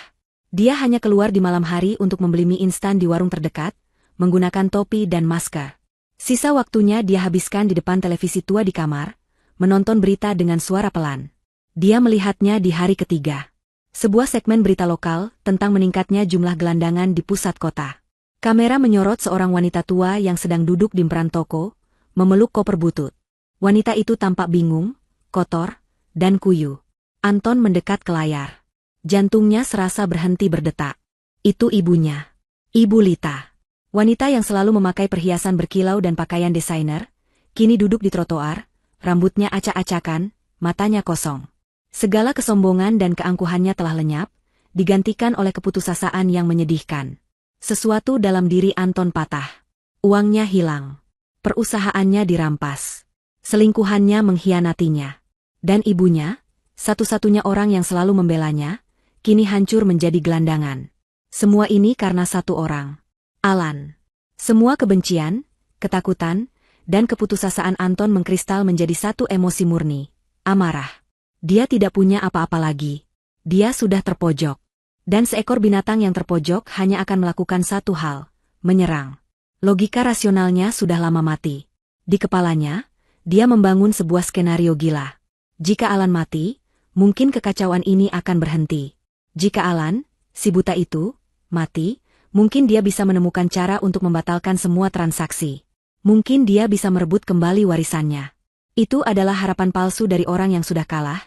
Dia hanya keluar di malam hari untuk membeli mie instan di warung terdekat, menggunakan topi dan masker. Sisa waktunya dia habiskan di depan televisi tua di kamar, menonton berita dengan suara pelan. Dia melihatnya di hari ketiga. Sebuah segmen berita lokal tentang meningkatnya jumlah gelandangan di pusat kota. Kamera menyorot seorang wanita tua yang sedang duduk di emperan toko, memeluk koper butut. Wanita itu tampak bingung, kotor, dan kuyu. Anton mendekat ke layar. Jantungnya serasa berhenti berdetak. Itu ibunya. Ibu Lita. Wanita yang selalu memakai perhiasan berkilau dan pakaian desainer, kini duduk di trotoar, rambutnya acak-acakan, matanya kosong. Segala kesombongan dan keangkuhannya telah lenyap, digantikan oleh keputusasaan yang menyedihkan. Sesuatu dalam diri Anton patah. Uangnya hilang. Perusahaannya dirampas. Selingkuhannya mengkhianatinya. Dan ibunya, satu-satunya orang yang selalu membelanya, kini hancur menjadi gelandangan. Semua ini karena satu orang. Alan. Semua kebencian, ketakutan, dan keputusasaan Anton mengkristal menjadi satu emosi murni. Amarah. Dia tidak punya apa-apa lagi. Dia sudah terpojok. Dan seekor binatang yang terpojok hanya akan melakukan satu hal, menyerang. Logika rasionalnya sudah lama mati. Di kepalanya, dia membangun sebuah skenario gila. Jika Alan mati, mungkin kekacauan ini akan berhenti. Jika Alan, si buta itu, mati, mungkin dia bisa menemukan cara untuk membatalkan semua transaksi. Mungkin dia bisa merebut kembali warisannya. Itu adalah harapan palsu dari orang yang sudah kalah,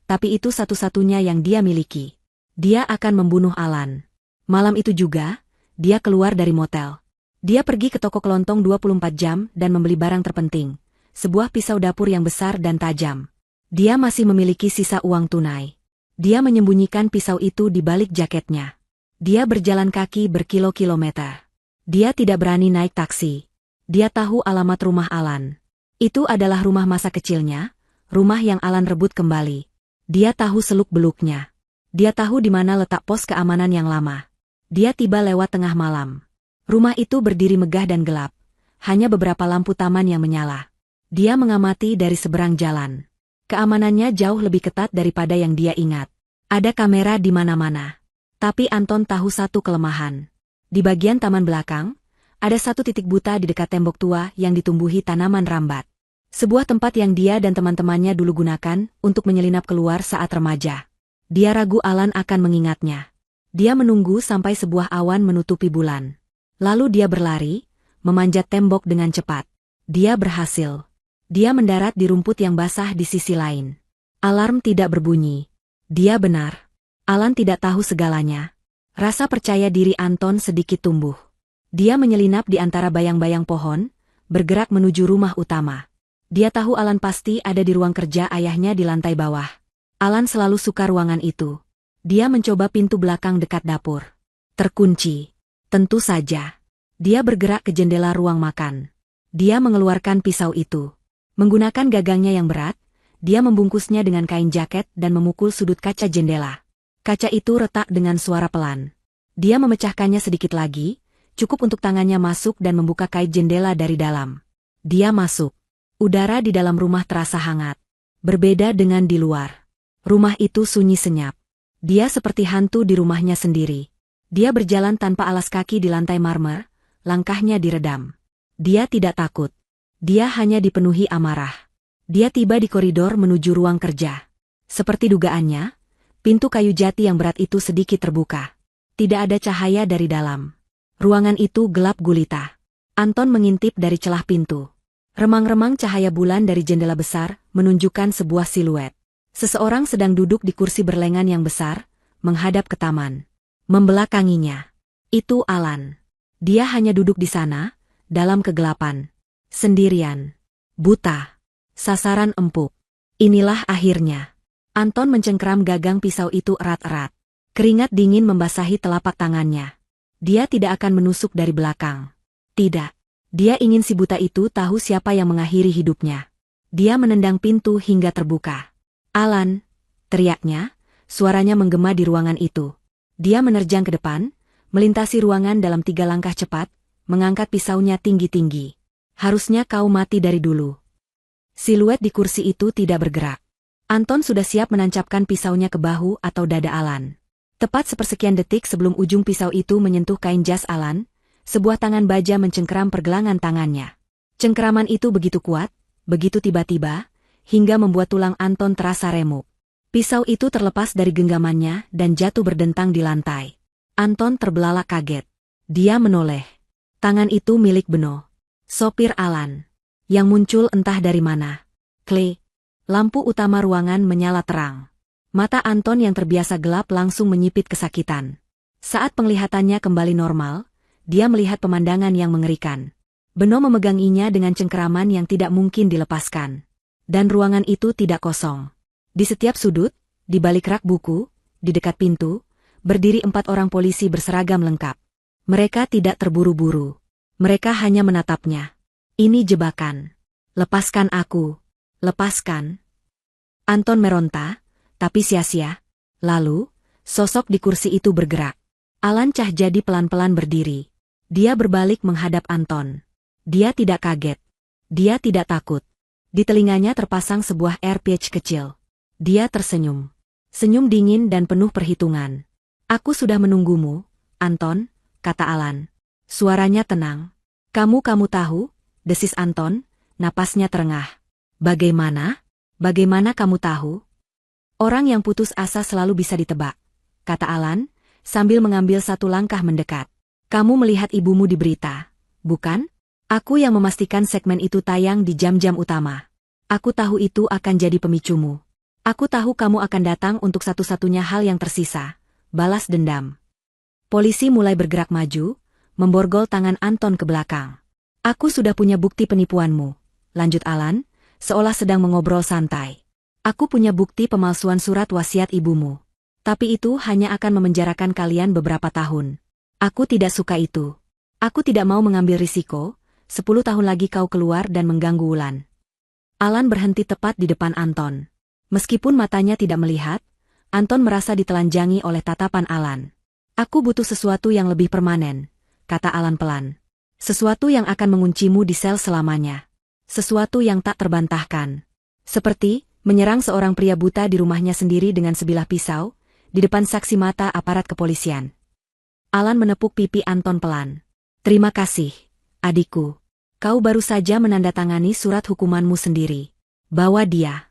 tapi itu satu-satunya yang dia miliki. Dia akan membunuh Alan. Malam itu juga, dia keluar dari motel. Dia pergi ke toko kelontong 24 jam dan membeli barang terpenting, sebuah pisau dapur yang besar dan tajam. Dia masih memiliki sisa uang tunai. Dia menyembunyikan pisau itu di balik jaketnya. Dia berjalan kaki berkilo-kilometer. Dia tidak berani naik taksi. Dia tahu alamat rumah Alan. Itu adalah rumah masa kecilnya, rumah yang Alan rebut kembali. Dia tahu seluk-beluknya. Dia tahu di mana letak pos keamanan yang lama. Dia tiba lewat tengah malam. Rumah itu berdiri megah dan gelap. Hanya beberapa lampu taman yang menyala. Dia mengamati dari seberang jalan. Keamanannya jauh lebih ketat daripada yang dia ingat. Ada kamera di mana-mana. Tapi Anton tahu satu kelemahan. Di bagian taman belakang, ada satu titik buta di dekat tembok tua yang ditumbuhi tanaman rambat. Sebuah tempat yang dia dan teman-temannya dulu gunakan untuk menyelinap keluar saat remaja. Dia ragu Alan akan mengingatnya. Dia menunggu sampai sebuah awan menutupi bulan. Lalu dia berlari, memanjat tembok dengan cepat. Dia berhasil. Dia mendarat di rumput yang basah di sisi lain. Alarm tidak berbunyi. Dia benar. Alan tidak tahu segalanya. Rasa percaya diri Anton sedikit tumbuh. Dia menyelinap di antara bayang-bayang pohon, bergerak menuju rumah utama. Dia tahu Alan pasti ada di ruang kerja ayahnya di lantai bawah. Alan selalu suka ruangan itu. Dia mencoba pintu belakang dekat dapur. Terkunci. Tentu saja. Dia bergerak ke jendela ruang makan. Dia mengeluarkan pisau itu. Menggunakan gagangnya yang berat, dia membungkusnya dengan kain jaket dan memukul sudut kaca jendela. Kaca itu retak dengan suara pelan. Dia memecahkannya sedikit lagi, cukup untuk tangannya masuk dan membuka kait jendela dari dalam. Dia masuk. Udara di dalam rumah terasa hangat. Berbeda dengan di luar. Rumah itu sunyi senyap. Dia seperti hantu di rumahnya sendiri. Dia berjalan tanpa alas kaki di lantai marmer, langkahnya diredam. Dia tidak takut. Dia hanya dipenuhi amarah. Dia tiba di koridor menuju ruang kerja. Seperti dugaannya, pintu kayu jati yang berat itu sedikit terbuka. Tidak ada cahaya dari dalam. Ruangan itu gelap gulita. Anton mengintip dari celah pintu. Remang-remang cahaya bulan dari jendela besar menunjukkan sebuah siluet. Seseorang sedang duduk di kursi berlengan yang besar, menghadap ke taman. Membelakanginya. Itu Alan. Dia hanya duduk di sana, dalam kegelapan. Sendirian. Buta. Sasaran empuk. Inilah akhirnya. Anton mencengkeram gagang pisau itu erat-erat. Keringat dingin membasahi telapak tangannya. Dia tidak akan menusuk dari belakang. Tidak. Dia ingin si buta itu tahu siapa yang mengakhiri hidupnya. Dia menendang pintu hingga terbuka. Alan, teriaknya, suaranya menggema di ruangan itu. Dia menerjang ke depan, melintasi ruangan dalam 3 langkah cepat, mengangkat pisaunya tinggi-tinggi. Harusnya kau mati dari dulu. Siluet di kursi itu tidak bergerak. Anton sudah siap menancapkan pisaunya ke bahu atau dada Alan. Tepat sepersekian detik sebelum ujung pisau itu menyentuh kain jas Alan, sebuah tangan baja mencengkeram pergelangan tangannya. Cengkeraman itu begitu kuat, begitu tiba-tiba, hingga membuat tulang Anton terasa remuk. Pisau itu terlepas dari genggamannya dan jatuh berdentang di lantai. Anton terbelalak kaget. Dia menoleh. Tangan itu milik Beno. Sopir Alan. Yang muncul entah dari mana. Clay. Lampu utama ruangan menyala terang. Mata Anton yang terbiasa gelap langsung menyipit kesakitan. Saat penglihatannya kembali normal, dia melihat pemandangan yang mengerikan. Beno memeganginya dengan cengkeraman yang tidak mungkin dilepaskan. Dan ruangan itu tidak kosong. Di setiap sudut, di balik rak buku, di dekat pintu, berdiri 4 orang polisi berseragam lengkap. Mereka tidak terburu-buru. Mereka hanya menatapnya. Ini jebakan. Lepaskan aku. Lepaskan. Anton meronta, tapi sia-sia. Lalu, sosok di kursi itu bergerak. Alan Cahjadi pelan-pelan berdiri. Dia berbalik menghadap Anton. Dia tidak kaget. Dia tidak takut. Di telinganya terpasang sebuah earpiece kecil. Dia tersenyum. Senyum dingin dan penuh perhitungan. Aku sudah menunggumu, Anton, kata Alan. Suaranya tenang. Kamu tahu, desis Anton, napasnya terengah. Bagaimana? Bagaimana kamu tahu? Orang yang putus asa selalu bisa ditebak, kata Alan, sambil mengambil satu langkah mendekat. Kamu melihat ibumu di berita, bukan? Aku yang memastikan segmen itu tayang di jam-jam utama. Aku tahu itu akan jadi pemicumu. Aku tahu kamu akan datang untuk satu-satunya hal yang tersisa, balas dendam. Polisi mulai bergerak maju, memborgol tangan Anton ke belakang. Aku sudah punya bukti penipuanmu, lanjut Alan, seolah sedang mengobrol santai. Aku punya bukti pemalsuan surat wasiat ibumu. Tapi itu hanya akan memenjarakan kalian beberapa tahun. Aku tidak suka itu. Aku tidak mau mengambil risiko, 10 tahun lagi kau keluar dan mengganggu Wulan. Alan berhenti tepat di depan Anton. Meskipun matanya tidak melihat, Anton merasa ditelanjangi oleh tatapan Alan. Aku butuh sesuatu yang lebih permanen, kata Alan pelan. Sesuatu yang akan menguncimu di sel selamanya. Sesuatu yang tak terbantahkan. Seperti menyerang seorang pria buta di rumahnya sendiri dengan sebilah pisau, di depan saksi mata aparat kepolisian. Alan menepuk pipi Anton pelan. Terima kasih, adikku. Kau baru saja menandatangani surat hukumanmu sendiri. Bawa dia.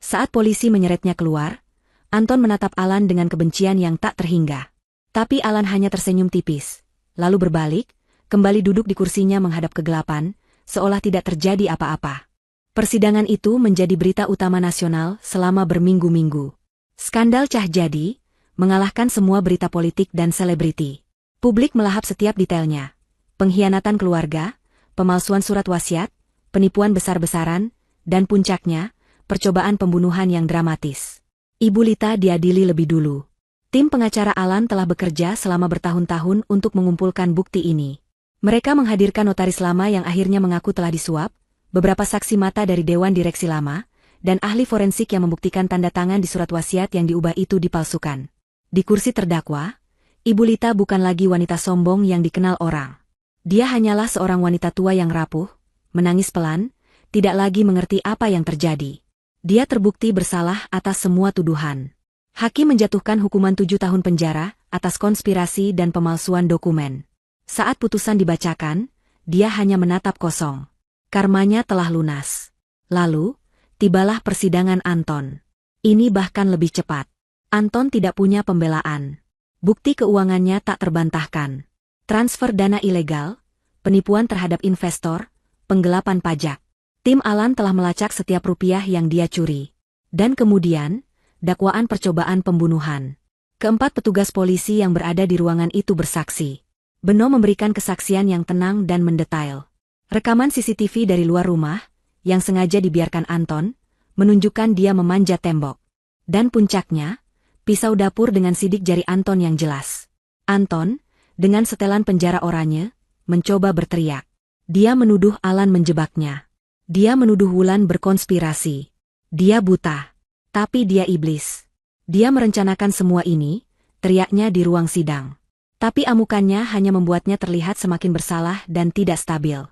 Saat polisi menyeretnya keluar, Anton menatap Alan dengan kebencian yang tak terhingga. Tapi Alan hanya tersenyum tipis, lalu berbalik, kembali duduk di kursinya menghadap kegelapan, seolah tidak terjadi apa-apa. Persidangan itu menjadi berita utama nasional selama berminggu-minggu. Skandal Cah Jadi mengalahkan semua berita politik dan selebriti. Publik melahap setiap detailnya. Pengkhianatan keluarga, pemalsuan surat wasiat, penipuan besar-besaran, dan puncaknya, percobaan pembunuhan yang dramatis. Ibu Lita diadili lebih dulu. Tim pengacara Alan telah bekerja selama bertahun-tahun untuk mengumpulkan bukti ini. Mereka menghadirkan notaris lama yang akhirnya mengaku telah disuap, beberapa saksi mata dari Dewan Direksi Lama, dan ahli forensik yang membuktikan tanda tangan di surat wasiat yang diubah itu dipalsukan. Di kursi terdakwa, Ibu Lita bukan lagi wanita sombong yang dikenal orang. Dia hanyalah seorang wanita tua yang rapuh, menangis pelan, tidak lagi mengerti apa yang terjadi. Dia terbukti bersalah atas semua tuduhan. Hakim menjatuhkan hukuman 7 tahun penjara atas konspirasi dan pemalsuan dokumen. Saat putusan dibacakan, dia hanya menatap kosong. Karmanya telah lunas. Lalu, tibalah persidangan Anton. Ini bahkan lebih cepat. Anton tidak punya pembelaan. Bukti keuangannya tak terbantahkan. Transfer dana ilegal, penipuan terhadap investor, penggelapan pajak. Tim Alan telah melacak setiap rupiah yang dia curi. Dan kemudian, dakwaan percobaan pembunuhan. Keempat petugas polisi yang berada di ruangan itu bersaksi. Beno memberikan kesaksian yang tenang dan mendetail. Rekaman CCTV dari luar rumah, yang sengaja dibiarkan Anton, menunjukkan dia memanjat tembok. Dan puncaknya, pisau dapur dengan sidik jari Anton yang jelas. Anton, dengan setelan penjara oranye, mencoba berteriak. Dia menuduh Alan menjebaknya. Dia menuduh Wulan berkonspirasi. Dia buta. Tapi dia iblis. Dia merencanakan semua ini, teriaknya di ruang sidang. Tapi amukannya hanya membuatnya terlihat semakin bersalah dan tidak stabil.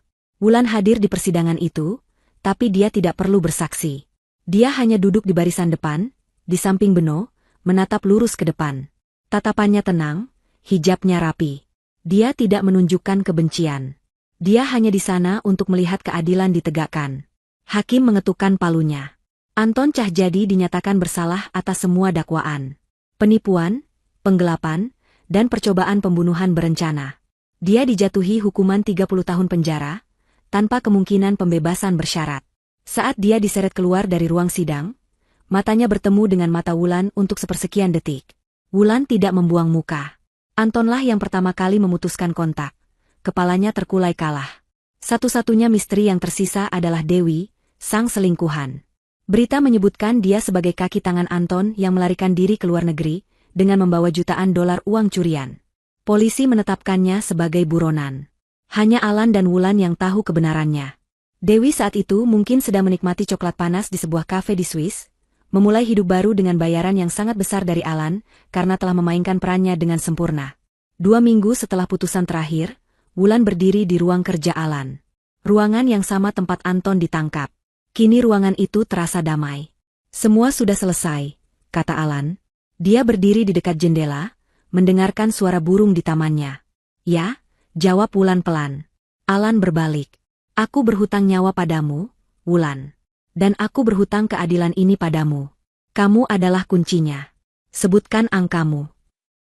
Wulan hadir di persidangan itu, tapi dia tidak perlu bersaksi. Dia hanya duduk di barisan depan, di samping Beno, menatap lurus ke depan. Tatapannya tenang, hijabnya rapi. Dia tidak menunjukkan kebencian. Dia hanya di sana untuk melihat keadilan ditegakkan. Hakim mengetukkan palunya. Anton Cah Jadi dinyatakan bersalah atas semua dakwaan. Penipuan, penggelapan, dan percobaan pembunuhan berencana. Dia dijatuhi hukuman 30 tahun penjara, tanpa kemungkinan pembebasan bersyarat. Saat dia diseret keluar dari ruang sidang, matanya bertemu dengan mata Wulan untuk sepersekian detik. Wulan tidak membuang muka. Antonlah yang pertama kali memutuskan kontak. Kepalanya terkulai kalah. Satu-satunya misteri yang tersisa adalah Dewi, sang selingkuhan. Berita menyebutkan dia sebagai kaki tangan Anton yang melarikan diri ke luar negeri, dengan membawa jutaan dolar uang curian. Polisi menetapkannya sebagai buronan. Hanya Alan dan Wulan yang tahu kebenarannya. Dewi saat itu mungkin sedang menikmati coklat panas di sebuah kafe di Swiss, memulai hidup baru dengan bayaran yang sangat besar dari Alan, karena telah memainkan perannya dengan sempurna. 2 minggu setelah putusan terakhir, Wulan berdiri di ruang kerja Alan. Ruangan yang sama tempat Anton ditangkap. Kini ruangan itu terasa damai. Semua sudah selesai, kata Alan. Dia berdiri di dekat jendela, mendengarkan suara burung di tamannya. Ya, jawab Wulan pelan. Alan berbalik. Aku berhutang nyawa padamu, Wulan. Dan aku berhutang keadilan ini padamu. Kamu adalah kuncinya. Sebutkan angkamu.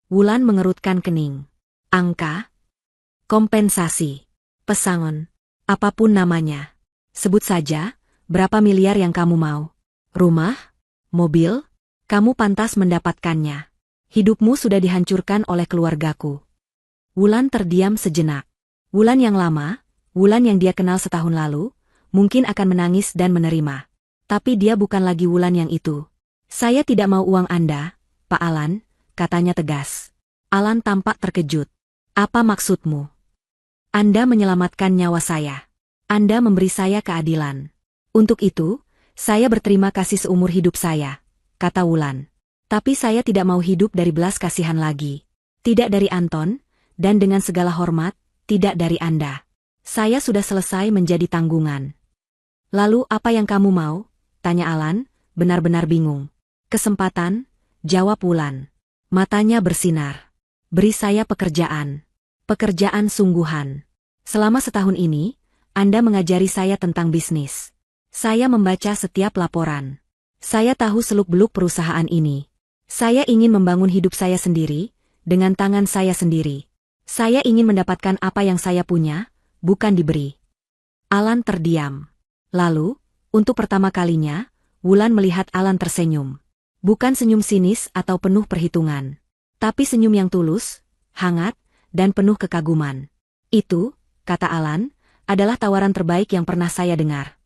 Wulan mengerutkan kening. Angka? Kompensasi. Pesangon. Apapun namanya. Sebut saja, berapa miliar yang kamu mau? Rumah? Mobil? Kamu pantas mendapatkannya. Hidupmu sudah dihancurkan oleh keluargaku. Wulan terdiam sejenak. Wulan yang lama, Wulan yang dia kenal setahun lalu, mungkin akan menangis dan menerima. Tapi dia bukan lagi Wulan yang itu. Saya tidak mau uang Anda, Pak Alan, katanya tegas. Alan tampak terkejut. Apa maksudmu? Anda menyelamatkan nyawa saya. Anda memberi saya keadilan. Untuk itu, saya berterima kasih seumur hidup saya, kata Wulan. Tapi saya tidak mau hidup dari belas kasihan lagi. Tidak dari Anton, dan dengan segala hormat, tidak dari Anda. Saya sudah selesai menjadi tanggungan. Lalu apa yang kamu mau? Tanya Alan, benar-benar bingung. Kesempatan, jawab Wulan. Matanya bersinar. Beri saya pekerjaan. Pekerjaan sungguhan. Selama setahun ini, Anda mengajari saya tentang bisnis. Saya membaca setiap laporan. Saya tahu seluk-beluk perusahaan ini. Saya ingin membangun hidup saya sendiri, dengan tangan saya sendiri. Saya ingin mendapatkan apa yang saya punya, bukan diberi. Alan terdiam. Lalu, untuk pertama kalinya, Wulan melihat Alan tersenyum. Bukan senyum sinis atau penuh perhitungan. Tapi senyum yang tulus, hangat, dan penuh kekaguman. Itu, kata Alan, adalah tawaran terbaik yang pernah saya dengar.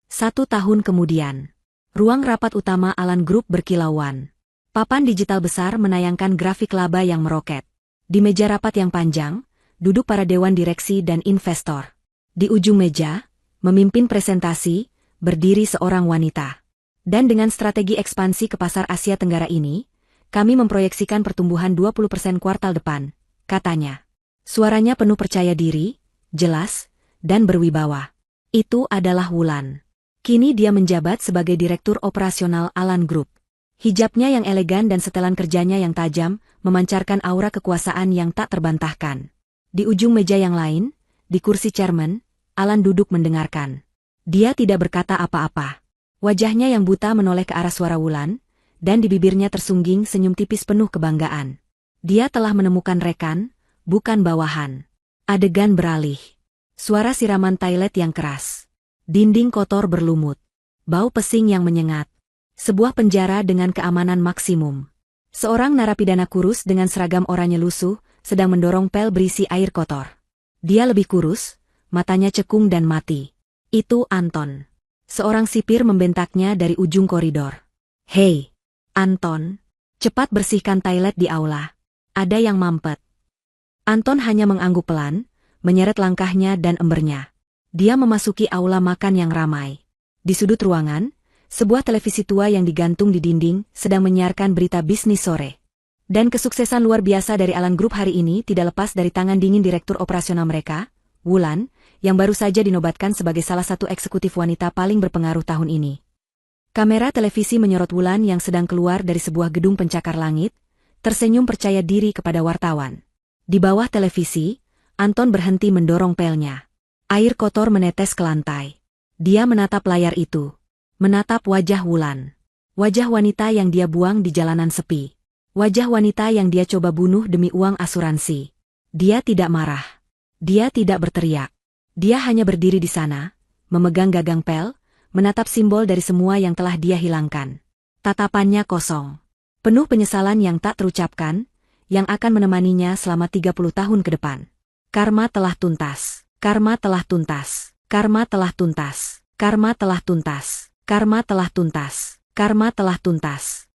1 tahun kemudian, ruang rapat utama Alan Group berkilauan. Papan digital besar menayangkan grafik laba yang meroket. Di meja rapat yang panjang, duduk para dewan direksi dan investor. Di ujung meja, memimpin presentasi, berdiri seorang wanita. Dan dengan strategi ekspansi ke pasar Asia Tenggara ini, kami memproyeksikan pertumbuhan 20% kuartal depan, katanya. Suaranya penuh percaya diri, jelas, dan berwibawa. Itu adalah Wulan. Kini dia menjabat sebagai Direktur Operasional Alan Group. Hijabnya yang elegan dan setelan kerjanya yang tajam, memancarkan aura kekuasaan yang tak terbantahkan. Di ujung meja yang lain, di kursi chairman, Alan duduk mendengarkan. Dia tidak berkata apa-apa. Wajahnya yang buta menoleh ke arah suara Wulan, dan di bibirnya tersungging senyum tipis penuh kebanggaan. Dia telah menemukan rekan, bukan bawahan. Adegan beralih. Suara siraman toilet yang keras. Dinding kotor berlumut. Bau pesing yang menyengat. Sebuah penjara dengan keamanan maksimum. Seorang narapidana kurus dengan seragam oranye lusuh, sedang mendorong pel berisi air kotor. Dia lebih kurus, matanya cekung dan mati. Itu Anton. Seorang sipir membentaknya dari ujung koridor. Hei, Anton, cepat bersihkan toilet di aula. Ada yang mampet. Anton hanya mengangguk pelan, menyeret langkahnya dan embernya. Dia memasuki aula makan yang ramai. Di sudut ruangan, sebuah televisi tua yang digantung di dinding sedang menyiarkan berita bisnis sore. Dan kesuksesan luar biasa dari Alan Group hari ini tidak lepas dari tangan dingin direktur operasional mereka, Wulan, yang baru saja dinobatkan sebagai salah satu eksekutif wanita paling berpengaruh tahun ini. Kamera televisi menyorot Wulan yang sedang keluar dari sebuah gedung pencakar langit, tersenyum percaya diri kepada wartawan. Di bawah televisi, Anton berhenti mendorong pelnya. Air kotor menetes ke lantai. Dia menatap layar itu. Menatap wajah Wulan. Wajah wanita yang dia buang di jalanan sepi. Wajah wanita yang dia coba bunuh demi uang asuransi. Dia tidak marah. Dia tidak berteriak. Dia hanya berdiri di sana, memegang gagang pel, menatap simbol dari semua yang telah dia hilangkan. Tatapannya kosong. Penuh penyesalan yang tak terucapkan, yang akan menemaninya selama 30 tahun ke depan. Karma telah tuntas. Karma telah tuntas. Karma telah tuntas. Karma telah tuntas. Karma telah tuntas. Karma telah tuntas.